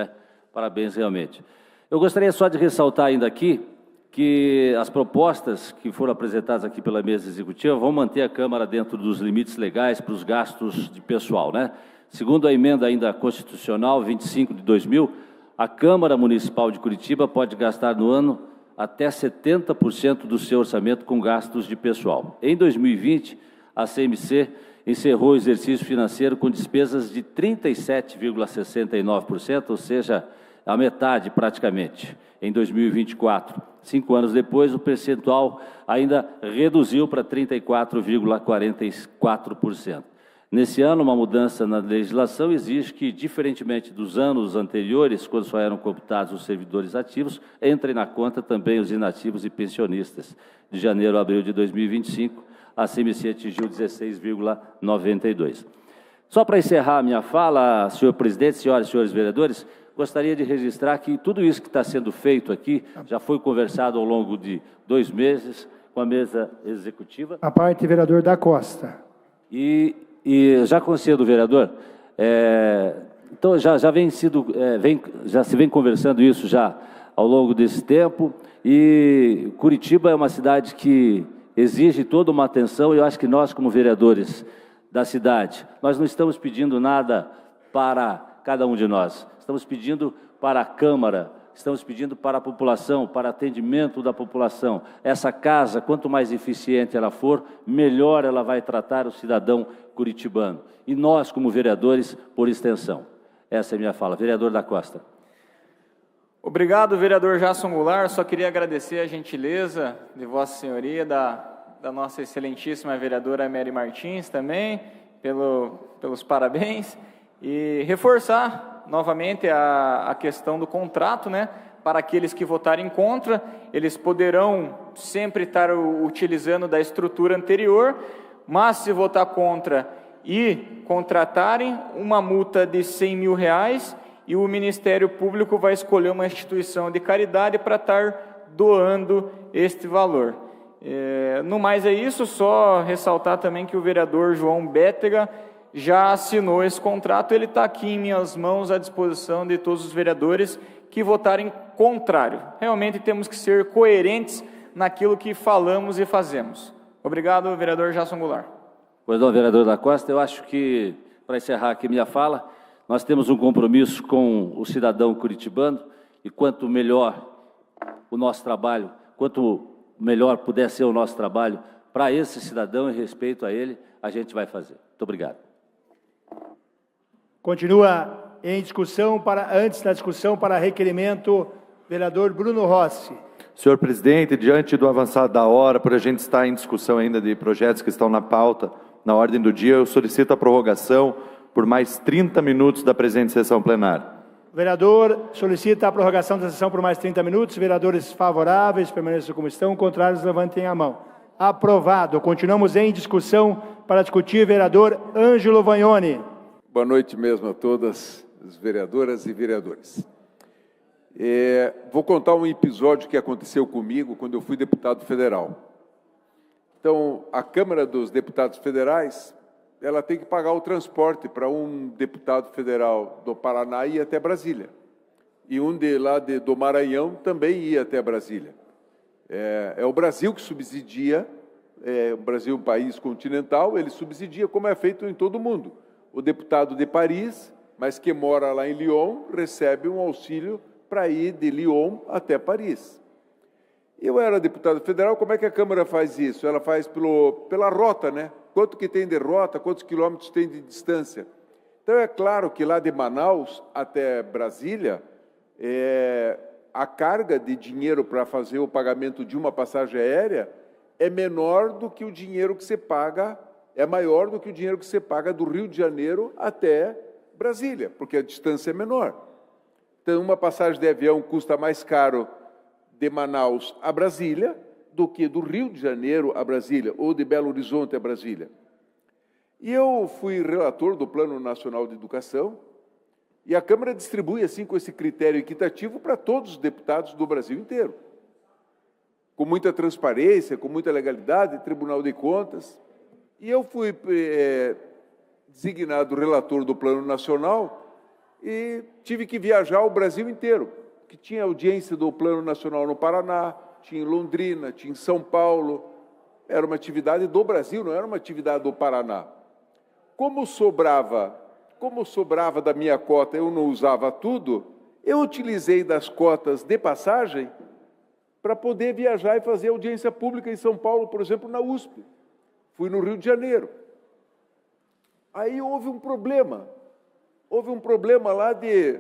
Parabéns, realmente. Eu gostaria só de ressaltar ainda aqui que as propostas que foram apresentadas aqui pela mesa executiva vão manter a Câmara dentro dos limites legais para os gastos de pessoal, né? Segundo a emenda ainda constitucional 25 de 2000, a Câmara Municipal de Curitiba pode gastar no ano até 70% do seu orçamento com gastos de pessoal. Em 2020, a CMC encerrou o exercício financeiro com despesas de 37,69%, ou seja, a metade praticamente. Em 2024, 5 anos depois, o percentual ainda reduziu para 34,44%. Nesse ano, uma mudança na legislação exige que, diferentemente dos anos anteriores, quando só eram computados os servidores ativos, entrem na conta também os inativos e pensionistas. De janeiro a abril de 2025, a CMC atingiu 16,92%. Só para encerrar a minha fala, senhor presidente, senhoras e senhores vereadores, gostaria de registrar que tudo isso que está sendo feito aqui já foi conversado ao longo de 2 meses com a mesa executiva. A parte, vereador da Costa. E já concedo, vereador, então já se vem conversando isso já ao longo desse tempo, e Curitiba é uma cidade que exige toda uma atenção, e eu acho que nós, como vereadores da cidade, nós não estamos pedindo nada para cada um de nós, estamos pedindo para a Câmara, estamos pedindo para a população, para atendimento da população. Essa casa, quanto mais eficiente ela for, melhor ela vai tratar o cidadão curitibano. E nós, como vereadores, por extensão. Essa é a minha fala. Vereador da Costa. Obrigado, vereador Jasson Goulart. Só queria agradecer a gentileza de Vossa Senhoria, da nossa excelentíssima vereadora Mary Martins também, pelos parabéns, e reforçar novamente a questão do contrato, né? Para aqueles que votarem contra, eles poderão sempre estar utilizando da estrutura anterior, mas se votar contra e contratarem, uma multa de R$100 mil, e o Ministério Público vai escolher uma instituição de caridade para estar doando este valor. No mais é isso, só ressaltar também que o vereador João Bétega já assinou esse contrato, ele está aqui em minhas mãos à disposição de todos os vereadores que votarem contrário. Realmente temos que ser coerentes naquilo que falamos e fazemos. Obrigado, vereador Jasson Goulart. Pois não, vereador da Costa, eu acho que, para encerrar aqui minha fala, nós temos um compromisso com o cidadão curitibano, e quanto melhor o nosso trabalho, quanto melhor puder ser o nosso trabalho para esse cidadão e respeito a ele, a gente vai fazer. Muito obrigado. Continua em discussão, antes da discussão, para requerimento, vereador Bruno Rossi. Senhor presidente, diante do avançado da hora, por a gente estar em discussão ainda de projetos que estão na pauta, na ordem do dia, eu solicito a prorrogação por mais 30 minutos da presente sessão plenária. O vereador solicita a prorrogação da sessão por mais 30 minutos. Vereadores favoráveis, permaneçam como estão. Contrários, levantem a mão. Aprovado. Continuamos em discussão para discutir. Vereador Ângelo Vagnoni. Boa noite mesmo a todas as vereadoras e vereadores. Vou contar um episódio que aconteceu comigo quando eu fui deputado federal. Então, a Câmara dos Deputados Federais, ela tem que pagar o transporte para um deputado federal do Paraná ir até Brasília. E um do Maranhão também ia até Brasília. É o Brasil que subsidia, o Brasil é um país continental, ele subsidia como é feito em todo o mundo. O deputado de Paris, mas que mora lá em Lyon, recebe um auxílio para ir de Lyon até Paris. Eu era deputado federal, como é que a Câmara faz isso? Ela faz pela rota, né? Quanto que tem de rota, quantos quilômetros tem de distância. Então, é claro que lá de Manaus até Brasília, a carga de dinheiro para fazer o pagamento de uma passagem aérea é menor do que o dinheiro que você paga, é maior do que o dinheiro que você paga do Rio de Janeiro até Brasília, porque a distância é menor. Então, uma passagem de avião custa mais caro de Manaus a Brasília do que do Rio de Janeiro a Brasília, ou de Belo Horizonte a Brasília. E eu fui relator do Plano Nacional de Educação, e a Câmara distribui, assim, com esse critério equitativo para todos os deputados do Brasil inteiro. Com muita transparência, com muita legalidade, Tribunal de Contas. E eu fui designado relator do Plano Nacional e tive que viajar o Brasil inteiro, que tinha audiência do Plano Nacional no Paraná, tinha em Londrina, tinha em São Paulo. Era uma atividade do Brasil, não era uma atividade do Paraná. Como sobrava como sobrava da minha cota, eu não usava tudo, eu utilizei das cotas de passagem para poder viajar e fazer audiência pública em São Paulo, por exemplo, na USP. Fui no Rio de Janeiro. Aí houve um problema. Houve um problema lá de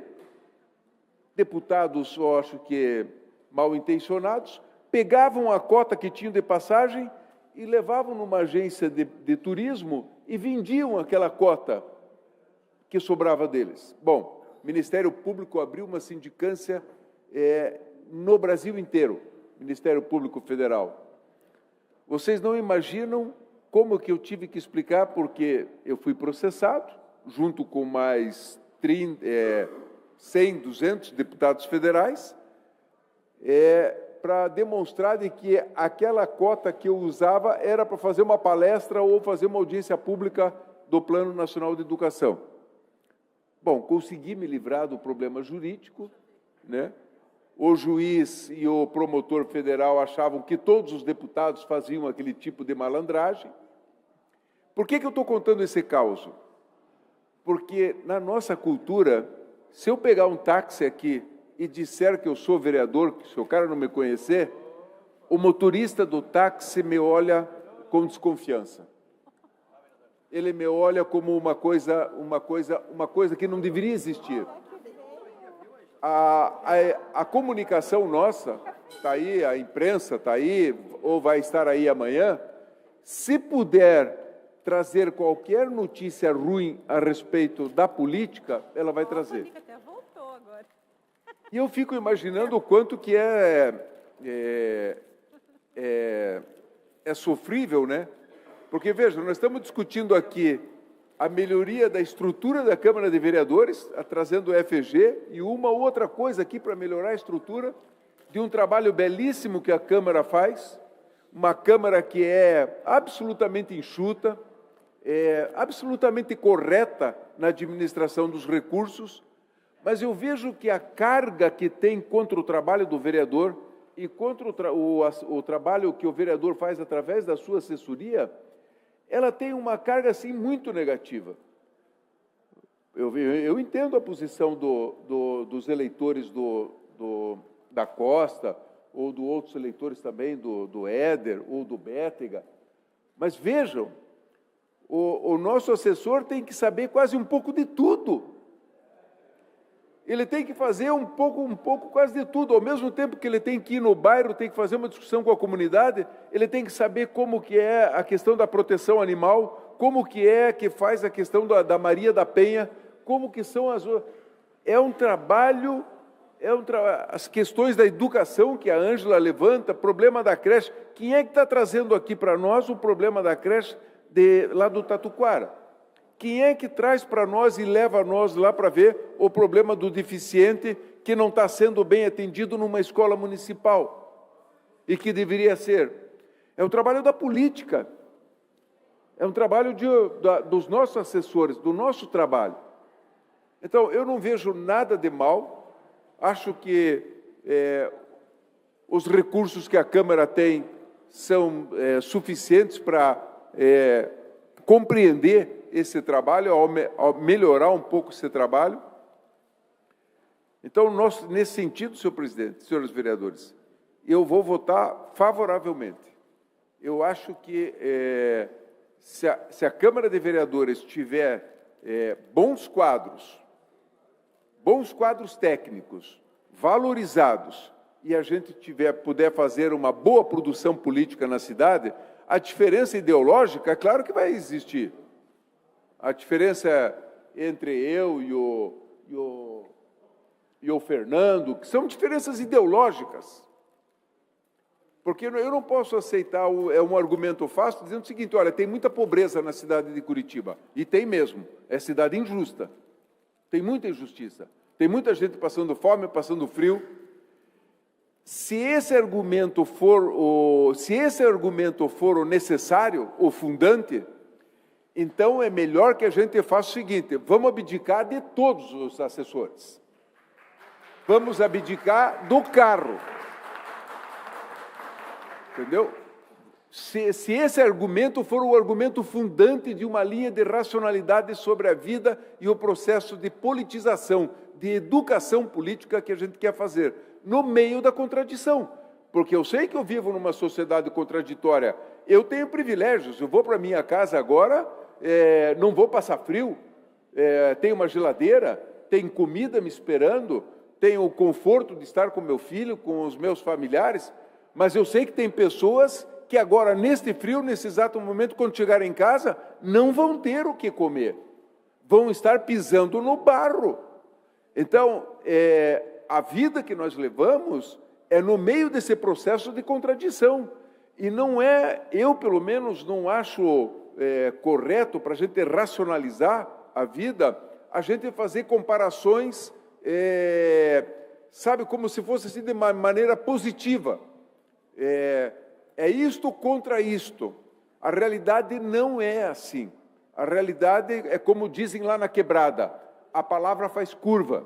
deputados, eu acho que mal intencionados, pegavam a cota que tinham de passagem e levavam numa agência de turismo e vendiam aquela cota que sobrava deles. Bom, o Ministério Público abriu uma sindicância no Brasil inteiro, Ministério Público Federal. Vocês não imaginam como que eu tive que explicar, porque eu fui processado, junto com mais 100, 200 deputados federais, para demonstrar de que aquela cota que eu usava era para fazer uma palestra ou fazer uma audiência pública do Plano Nacional de Educação. Bom, consegui me livrar do problema jurídico, né? O juiz e o promotor federal achavam que todos os deputados faziam aquele tipo de malandragem. Por que eu estou contando esse caos? Porque na nossa cultura, se eu pegar um táxi aqui e disser que eu sou vereador, que se o cara não me conhecer, o motorista do táxi me olha com desconfiança. Ele me olha como uma coisa que não deveria existir. A comunicação nossa, está aí, a imprensa está aí, ou vai estar aí amanhã, se puder trazer qualquer notícia ruim a respeito da política, ela vai trazer. E eu fico imaginando o quanto que é sofrível, né? Porque, veja, nós estamos discutindo aqui a melhoria da estrutura da Câmara de Vereadores, trazendo o FG, e uma outra coisa aqui para melhorar a estrutura de um trabalho belíssimo que a Câmara faz, uma Câmara que é absolutamente enxuta, absolutamente correta na administração dos recursos, mas eu vejo que a carga que tem contra o trabalho do vereador e contra o trabalho que o vereador faz através da sua assessoria, ela tem uma carga, assim, muito negativa. Eu entendo a posição dos eleitores da Costa, ou de outros eleitores também, do Éder, ou do Bétega, mas vejam, o nosso assessor tem que saber quase um pouco de tudo. Ele tem que fazer um pouco quase de tudo. Ao mesmo tempo que ele tem que ir no bairro, tem que fazer uma discussão com a comunidade, ele tem que saber como que é a questão da proteção animal, como que faz a questão da Maria da Penha, como que são as... É um trabalho, as questões da educação que a Ângela levanta, problema da creche. Quem é que está trazendo aqui para nós o problema da creche lá do Tatuquara? Quem é que traz para nós e leva nós lá para ver o problema do deficiente que não está sendo bem atendido numa escola municipal e que deveria ser? É o trabalho da política, é um trabalho dos nossos assessores, do nosso trabalho. Então, eu não vejo nada de mal, acho que os recursos que a Câmara tem são suficientes para compreender esse trabalho, ao melhorar um pouco esse trabalho. Então, nesse sentido, senhor presidente, senhores vereadores, eu vou votar favoravelmente. Eu acho que se a Câmara de Vereadores tiver bons quadros técnicos, valorizados, e a gente puder fazer uma boa produção política na cidade, a diferença ideológica, é claro que vai existir. A diferença entre eu e o Fernando, que são diferenças ideológicas. Porque eu não posso aceitar um argumento fácil dizendo o seguinte: olha, tem muita pobreza na cidade de Curitiba. E tem mesmo. É cidade injusta. Tem muita injustiça. Tem muita gente passando fome, passando frio. Se esse argumento for o necessário, o fundante, então é melhor que a gente faça o seguinte: vamos abdicar de todos os assessores. Vamos abdicar do carro. Entendeu? se esse argumento for o argumento fundante de uma linha de racionalidade sobre a vida e o processo de politização, de educação política que a gente quer fazer, no meio da contradição. Porque eu sei que eu vivo numa sociedade contraditória, eu tenho privilégios, eu vou para minha casa agora, não vou passar frio, tenho uma geladeira, tenho comida me esperando, tenho o conforto de estar com meu filho, com os meus familiares, mas eu sei que tem pessoas que agora, neste frio, nesse exato momento, quando chegarem em casa, não vão ter o que comer. Vão estar pisando no barro. Então, a vida que nós levamos é no meio desse processo de contradição. E não eu pelo menos não acho correto para a gente racionalizar a vida, a gente fazer comparações, sabe, como se fosse assim, de uma maneira positiva. É isto contra isto. A realidade não é assim. A realidade é como dizem lá na quebrada, a palavra faz curva.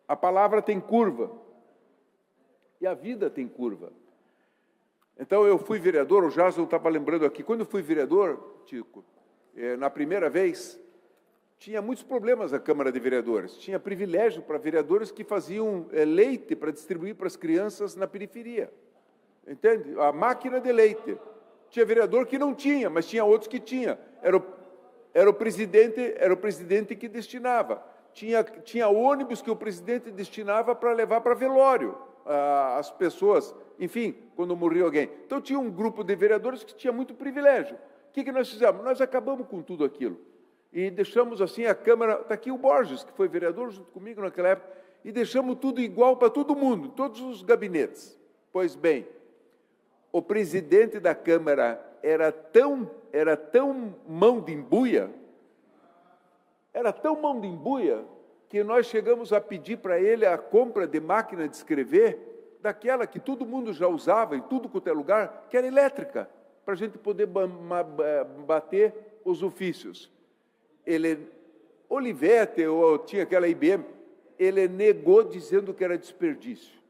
A palavra tem curva. E a vida tem curva. Então, eu fui vereador, o Jason estava lembrando aqui, quando eu fui vereador, Tico, na primeira vez, tinha muitos problemas na Câmara de Vereadores. Tinha privilégio para vereadores que faziam leite para distribuir para as crianças na periferia. Entende? A máquina de leite. Tinha vereador que não tinha, mas tinha outros que tinha. Era o presidente que destinava. Tinha ônibus que o presidente destinava para levar para velório as pessoas, enfim, quando morria alguém. Então tinha um grupo de vereadores que tinha muito privilégio. O que nós fizemos? Nós acabamos com tudo aquilo. E deixamos assim a Câmara... Está aqui o Borges, que foi vereador junto comigo naquela época, e deixamos tudo igual para todo mundo, todos os gabinetes. Pois bem, o presidente da Câmara era tão mão de embuia, que nós chegamos a pedir para ele a compra de máquina de escrever, daquela que todo mundo já usava em tudo quanto é lugar, que era elétrica, para a gente poder bater os ofícios. Olivetti, ou tinha aquela IBM, ele negou dizendo que era desperdício,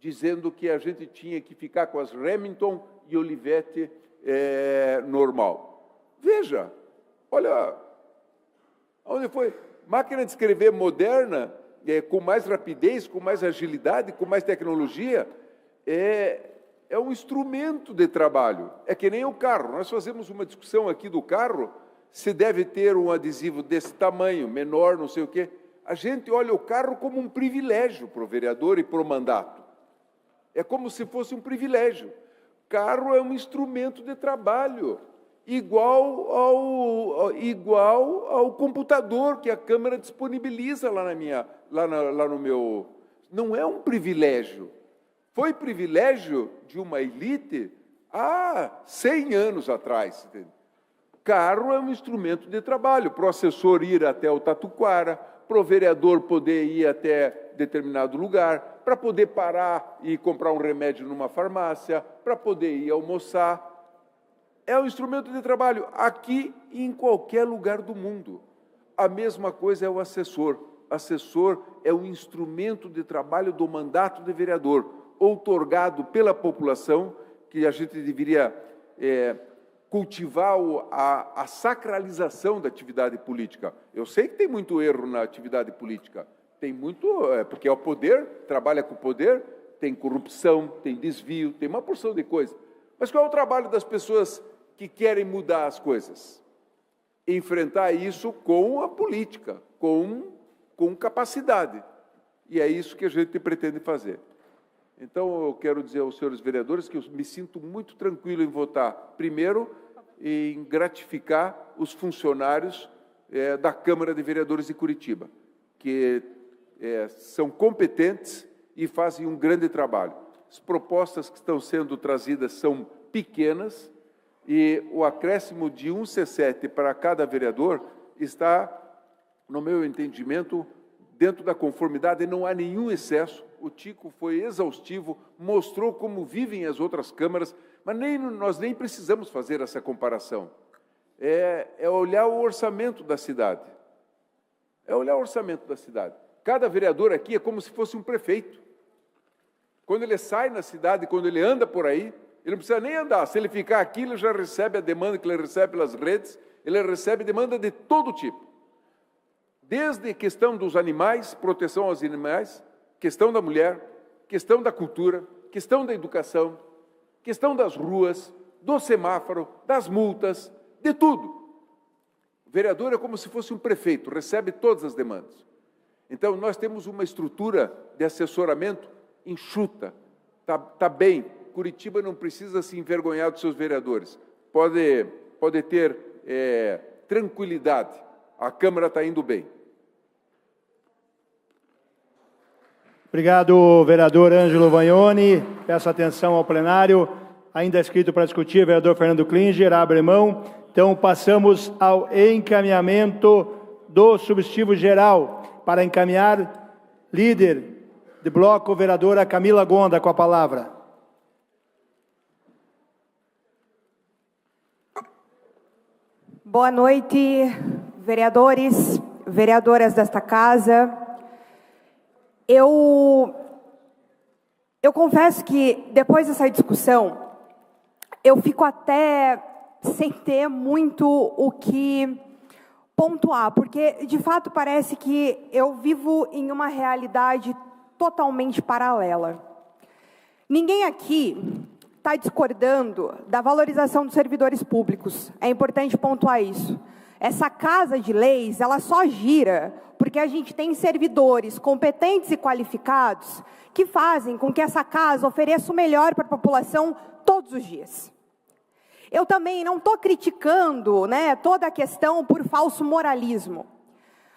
dizendo que a gente tinha que ficar com as Remington e Olivetti normal. Veja, olha, onde foi? Máquina de escrever moderna, com mais rapidez, com mais agilidade, com mais tecnologia, é um instrumento de trabalho. É que nem o carro. Nós fazemos uma discussão aqui do carro, se deve ter um adesivo desse tamanho, menor, não sei o quê. A gente olha o carro como um privilégio para o vereador e para o mandato. É como se fosse um privilégio. Carro é um instrumento de trabalho, igual ao computador que a Câmara disponibiliza lá no meu... Não é um privilégio. Foi privilégio de uma elite há 100 anos atrás. Entende? Carro é um instrumento de trabalho, para o assessor ir até o Tatuquara, para o vereador poder ir até determinado lugar, para poder parar e comprar um remédio numa farmácia, para poder ir almoçar. É um instrumento de trabalho, aqui e em qualquer lugar do mundo. A mesma coisa é o assessor. Assessor é um instrumento de trabalho do mandato de vereador, outorgado pela população, que a gente deveria cultivar a sacralização da atividade política. Eu sei que tem muito erro na atividade política, tem muito, porque é o poder, trabalha com o poder, tem corrupção, tem desvio, tem uma porção de coisas. Mas qual é o trabalho das pessoas que querem mudar as coisas? Enfrentar isso com a política, com capacidade. E é isso que a gente pretende fazer. Então, eu quero dizer aos senhores vereadores que eu me sinto muito tranquilo em votar, primeiro, em gratificar os funcionários da Câmara de Vereadores de Curitiba, que são competentes e fazem um grande trabalho. As propostas que estão sendo trazidas são pequenas e o acréscimo de um C7 para cada vereador está, no meu entendimento, dentro da conformidade, não há nenhum excesso. O Tico foi exaustivo, mostrou como vivem as outras câmaras, mas nós nem precisamos fazer essa comparação. É olhar o orçamento da cidade. É olhar o orçamento da cidade. Cada vereador aqui é como se fosse um prefeito. Quando ele sai na cidade, quando ele anda por aí, Ele não precisa nem andar. Se ele ficar aqui, ele já recebe a demanda que ele recebe pelas redes, ele recebe demanda de todo tipo. Desde questão dos animais, proteção aos animais, questão da mulher, questão da cultura, questão da educação, questão das ruas, do semáforo, das multas, de tudo. O vereador é como se fosse um prefeito, recebe todas as demandas. Então, nós temos uma estrutura de assessoramento enxuta, tá bem. Curitiba não precisa se envergonhar dos seus vereadores. Pode ter tranquilidade. A Câmara está indo bem. Obrigado, vereador Ângelo Vagnoni. Peço atenção ao plenário. Ainda escrito para discutir, vereador Fernando Klinger, abre mão. Então, passamos ao encaminhamento do substitutivo geral. Para encaminhar, líder de bloco, vereadora Camila Gonda, com a palavra. Boa noite, vereadores, vereadoras desta casa. Eu confesso que, depois dessa discussão, eu fico até sem ter muito o que pontuar, porque, de fato, parece que eu vivo em uma realidade totalmente paralela. Ninguém aqui está discordando da valorização dos servidores públicos. É importante pontuar isso. Essa casa de leis, ela só gira porque a gente tem servidores competentes e qualificados que fazem com que essa casa ofereça o melhor para a população todos os dias. Eu também não estou criticando, toda a questão por falso moralismo.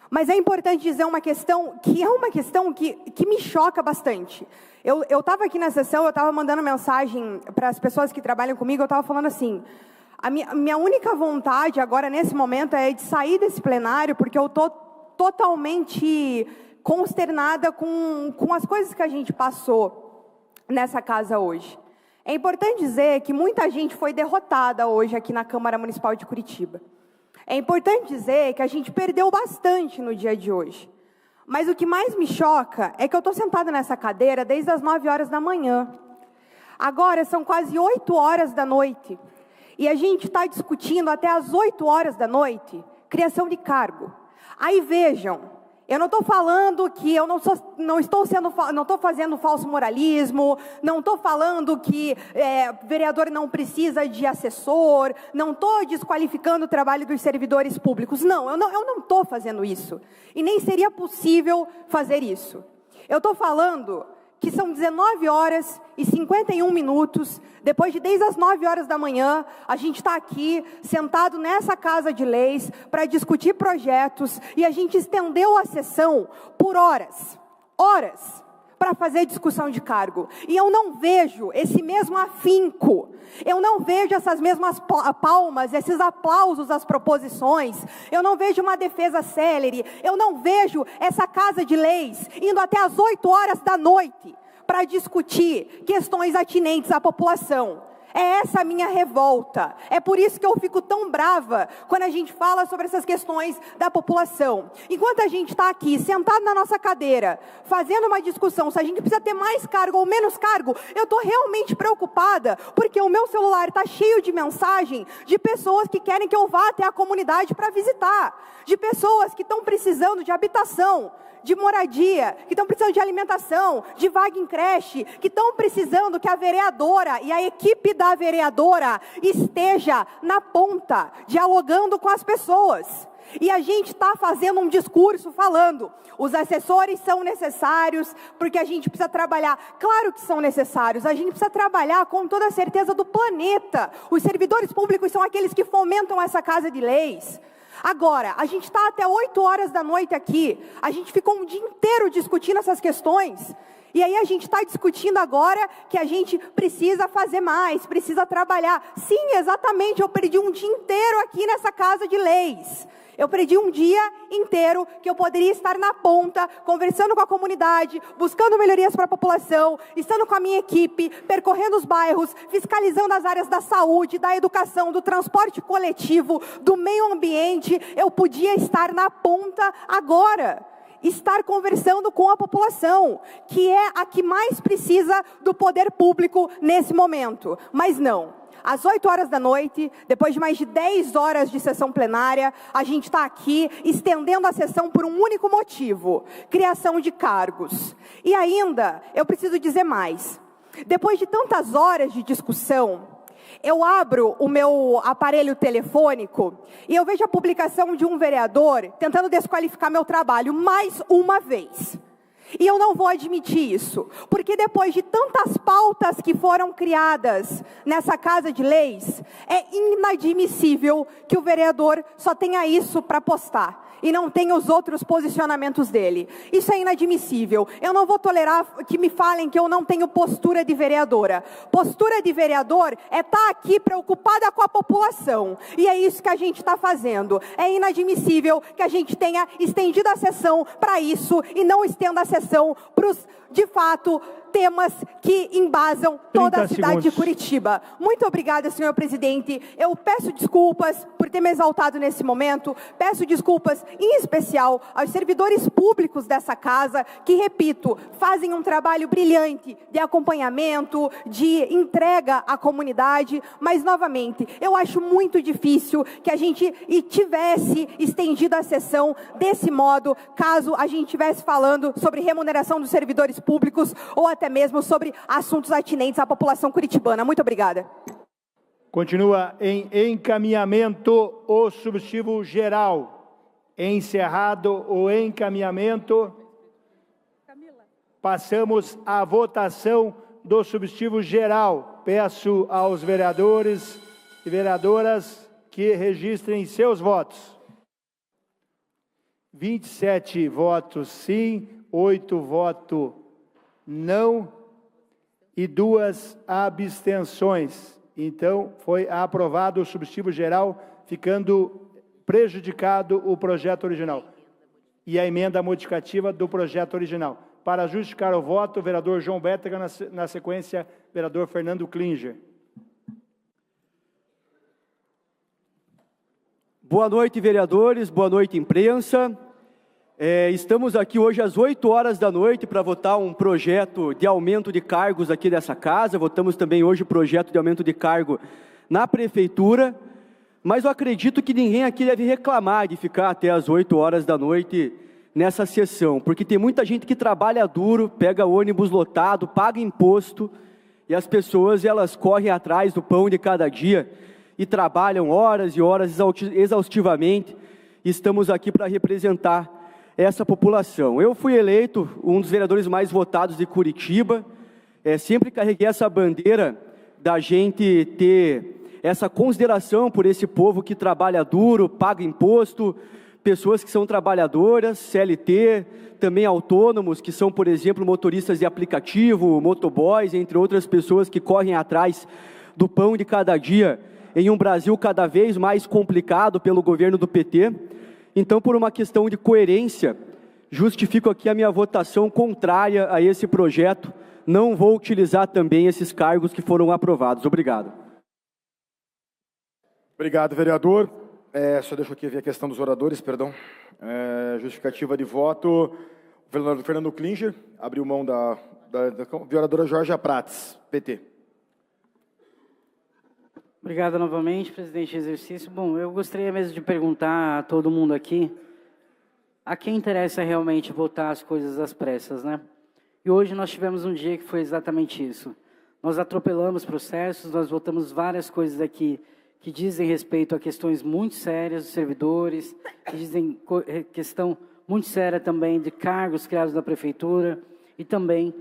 Mas é importante dizer uma questão que me choca bastante. Eu estava aqui na sessão, eu estava mandando mensagem para as pessoas que trabalham comigo, eu estava falando assim, a minha única vontade agora, nesse momento, é de sair desse plenário, porque eu estou totalmente consternada com as coisas que a gente passou nessa casa hoje. É importante dizer que muita gente foi derrotada hoje aqui na Câmara Municipal de Curitiba. É importante dizer que a gente perdeu bastante no dia de hoje. Mas o que mais me choca é que eu estou sentada nessa cadeira desde as 9 horas da manhã. Agora são quase 8 horas da noite. E a gente está discutindo até as 8 horas da noite criação de cargo. Aí vejam, eu não estou falando que eu não estou fazendo falso moralismo, não estou falando que vereador não precisa de assessor, não estou desqualificando o trabalho dos servidores públicos. Não, eu não estou fazendo isso. E nem seria possível fazer isso. Eu estou falando que são 19 horas e 51 minutos, desde as 9 horas da manhã, a gente está aqui, sentado nessa casa de leis, para discutir projetos, e a gente estendeu a sessão por horas, para fazer discussão de cargo. E eu não vejo esse mesmo afinco, eu não vejo essas mesmas palmas, esses aplausos às proposições, eu não vejo uma defesa célere, eu não vejo essa casa de leis indo até as 8 horas da noite para discutir questões atinentes à população. É essa a minha revolta. É por isso que eu fico tão brava quando a gente fala sobre essas questões da população. Enquanto a gente está aqui, sentado na nossa cadeira, fazendo uma discussão, se a gente precisa ter mais cargo ou menos cargo, eu estou realmente preocupada, porque o meu celular está cheio de mensagem de pessoas que querem que eu vá até a comunidade para visitar, de pessoas que estão precisando de habitação, de moradia, que estão precisando de alimentação, de vaga em creche, que estão precisando que a vereadora e a equipe da vereadora esteja na ponta, dialogando com as pessoas. E a gente está fazendo um discurso falando, os assessores são necessários, porque a gente precisa trabalhar. Claro que são necessários, a gente precisa trabalhar com toda a certeza do planeta. Os servidores públicos são aqueles que fomentam essa casa de leis. Agora, a gente está até 8 horas da noite aqui, a gente ficou um dia inteiro discutindo essas questões, e aí a gente está discutindo agora que a gente precisa fazer mais, precisa trabalhar. Sim, exatamente, eu perdi um dia inteiro aqui nessa casa de leis. Eu perdi um dia inteiro que eu poderia estar na ponta, conversando com a comunidade, buscando melhorias para a população, estando com a minha equipe, percorrendo os bairros, fiscalizando as áreas da saúde, da educação, do transporte coletivo, do meio ambiente. Eu podia estar na ponta agora. estar conversando com a população, que é a que mais precisa do poder público nesse momento. Mas não. Às 8 horas da noite, depois de mais de 10 horas de sessão plenária, a gente está aqui estendendo a sessão por um único motivo: criação de cargos. E ainda, eu preciso dizer mais. Depois de tantas horas de discussão, eu abro o meu aparelho telefônico e eu vejo a publicação de um vereador tentando desqualificar meu trabalho mais uma vez. E eu não vou admitir isso, porque depois de tantas pautas que foram criadas nessa Casa de Leis, é inadmissível que o vereador só tenha isso para postar e não tenha os outros posicionamentos dele. Isso é inadmissível. Eu não vou tolerar que me falem que eu não tenho postura de vereadora. Postura de vereador é estar aqui preocupada com a população. E é isso que a gente está fazendo. É inadmissível que a gente tenha estendido a sessão para isso e não estenda a sessão para os, de fato, temas que embasam toda a cidade de Curitiba. Muito obrigada, senhor presidente. Eu peço desculpas por ter me exaltado nesse momento. Peço desculpas, em especial, aos servidores públicos dessa casa, que, repito, fazem um trabalho brilhante de acompanhamento, de entrega à comunidade. Mas, novamente, eu acho muito difícil que a gente tivesse estendido a sessão desse modo, caso a gente estivesse falando sobre remuneração dos servidores públicos ou até mesmo sobre assuntos atinentes à população curitibana. Muito obrigada. Continua em encaminhamento o substitutivo geral. Encerrado o encaminhamento. Passamos à votação do substitutivo geral. Peço aos vereadores e vereadoras que registrem seus votos. 27 votos sim, 8 votos não e 2 abstenções. Então, foi aprovado o substitutivo geral, ficando prejudicado o projeto original e a emenda modificativa do projeto original. Para justificar o voto, o vereador João Bétega, na sequência, vereador Fernando Klinger. Boa noite, vereadores, boa noite, imprensa. Estamos aqui hoje às 8 horas da noite para votar um projeto de aumento de cargos aqui dessa casa. Votamos também hoje o projeto de aumento de cargo na prefeitura, mas eu acredito que ninguém aqui deve reclamar de ficar até às 8 horas da noite nessa sessão, porque tem muita gente que trabalha duro, pega ônibus lotado, paga imposto, e as pessoas elas correm atrás do pão de cada dia e trabalham horas e horas exaustivamente. Estamos aqui para representar essa população. Eu fui eleito um dos vereadores mais votados de Curitiba, sempre carreguei essa bandeira da gente ter essa consideração por esse povo que trabalha duro, paga imposto, pessoas que são trabalhadoras, CLT, também autônomos, que são, por exemplo, motoristas de aplicativo, motoboys, entre outras pessoas que correm atrás do pão de cada dia em um Brasil cada vez mais complicado pelo governo do PT. Então, por uma questão de coerência, justifico aqui a minha votação contrária a esse projeto. Não vou utilizar também esses cargos que foram aprovados. Obrigado. Obrigado, vereador. Só deixa eu aqui ver a questão dos oradores, perdão. Justificativa de voto. O vereador Fernando Klinger abriu mão da vereadora Jorge Prates, PT. Obrigado novamente, presidente de exercício. Bom, eu gostaria mesmo de perguntar a todo mundo aqui a quem interessa realmente votar as coisas às pressas, né? E hoje nós tivemos um dia que foi exatamente isso. Nós atropelamos processos, nós votamos várias coisas aqui que dizem respeito a questões muito sérias dos servidores, que dizem questão muito séria também de cargos criados na prefeitura e também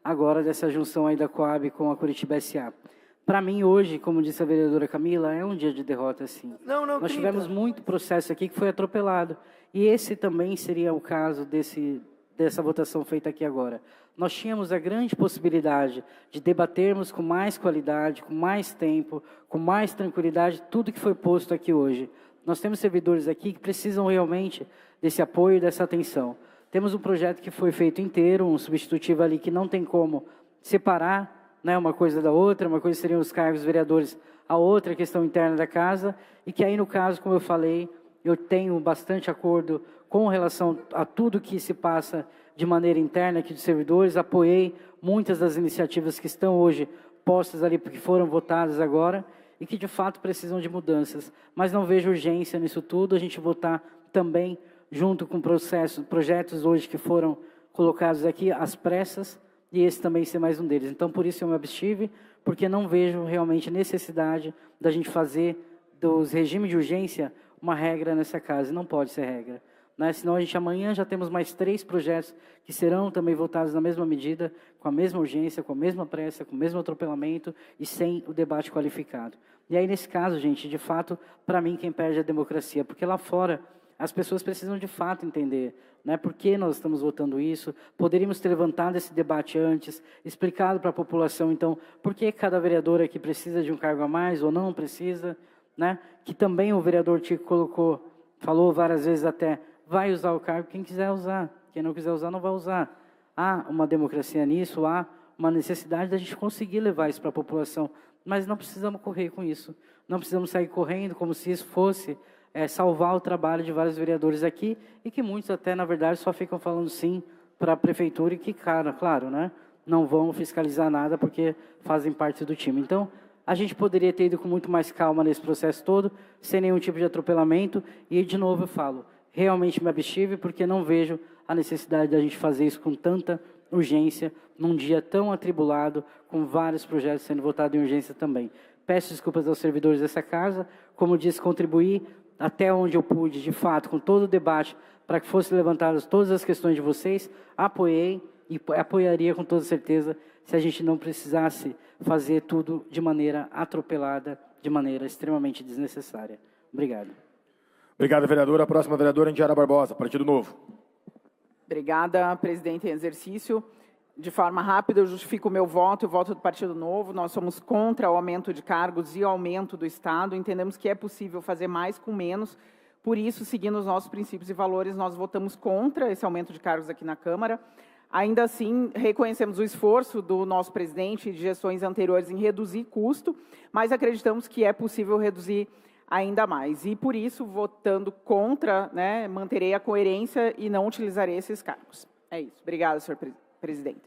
agora dessa junção aí da Coab com a Curitiba S.A. Para mim, hoje, como disse a vereadora Camila, é um dia de derrota, sim. Nós tivemos muito processo aqui que foi atropelado. E esse também seria o caso dessa votação feita aqui agora. Nós tínhamos a grande possibilidade de debatermos com mais qualidade, com mais tempo, com mais tranquilidade, tudo que foi posto aqui hoje. Nós temos servidores aqui que precisam realmente desse apoio e dessa atenção. Temos um projeto que foi feito inteiro, um substitutivo ali que não tem como separar, né, uma coisa da outra, uma coisa seriam os cargos vereadores, a outra questão interna da casa, e que aí, no caso, como eu falei, eu tenho bastante acordo com relação a tudo que se passa de maneira interna aqui dos servidores, apoiei muitas das iniciativas que estão hoje postas ali, porque foram votadas agora, e que de fato precisam de mudanças. Mas não vejo urgência nisso tudo, a gente votar também junto com projetos hoje que foram colocados aqui às pressas, e esse também ser mais um deles. Então, por isso eu me abstive, porque não vejo realmente necessidade da gente fazer dos regimes de urgência uma regra nessa casa, e não pode ser regra. Né? Senão, a gente amanhã já temos mais 3 projetos que serão também votados na mesma medida, com a mesma urgência, com a mesma pressa, com o mesmo atropelamento e sem o debate qualificado. E aí, nesse caso, gente, de fato, para mim, quem perde é a democracia, porque lá fora as pessoas precisam de fato entender, né, por que nós estamos votando isso. Poderíamos ter levantado esse debate antes, explicado para a população, então, por que cada vereador aqui precisa de um cargo a mais ou não precisa, né, que também o vereador Tico falou várias vezes até, vai usar o cargo quem quiser usar, quem não quiser usar não vai usar. Há uma democracia nisso, há uma necessidade da gente conseguir levar isso para a população, mas não precisamos correr com isso, não precisamos sair correndo como se isso fosse salvar o trabalho de vários vereadores aqui, e que muitos até, na verdade, só ficam falando sim para a prefeitura e que, claro, né, não vão fiscalizar nada porque fazem parte do time. Então, a gente poderia ter ido com muito mais calma nesse processo todo, sem nenhum tipo de atropelamento, e, de novo, eu falo, realmente me abstive porque não vejo a necessidade da gente fazer isso com tanta urgência, num dia tão atribulado, com vários projetos sendo votados em urgência também. Peço desculpas aos servidores dessa casa, como disse, contribuir até onde eu pude, de fato, com todo o debate, para que fossem levantadas todas as questões de vocês, apoiei e apoiaria com toda certeza se a gente não precisasse fazer tudo de maneira atropelada, de maneira extremamente desnecessária. Obrigado. Obrigado, vereadora. A próxima vereadora, Indiara Barbosa, Partido Novo. Obrigada, presidente em exercício. De forma rápida, eu justifico o meu voto, o voto do Partido Novo. Nós somos contra o aumento de cargos e o aumento do Estado. Entendemos que é possível fazer mais com menos. Por isso, seguindo os nossos princípios e valores, nós votamos contra esse aumento de cargos aqui na Câmara. Ainda assim, reconhecemos o esforço do nosso presidente e de gestões anteriores em reduzir custo, mas acreditamos que é possível reduzir ainda mais. E, por isso, votando contra, né, manterei a coerência e não utilizarei esses cargos. É isso. Obrigada, senhor presidente.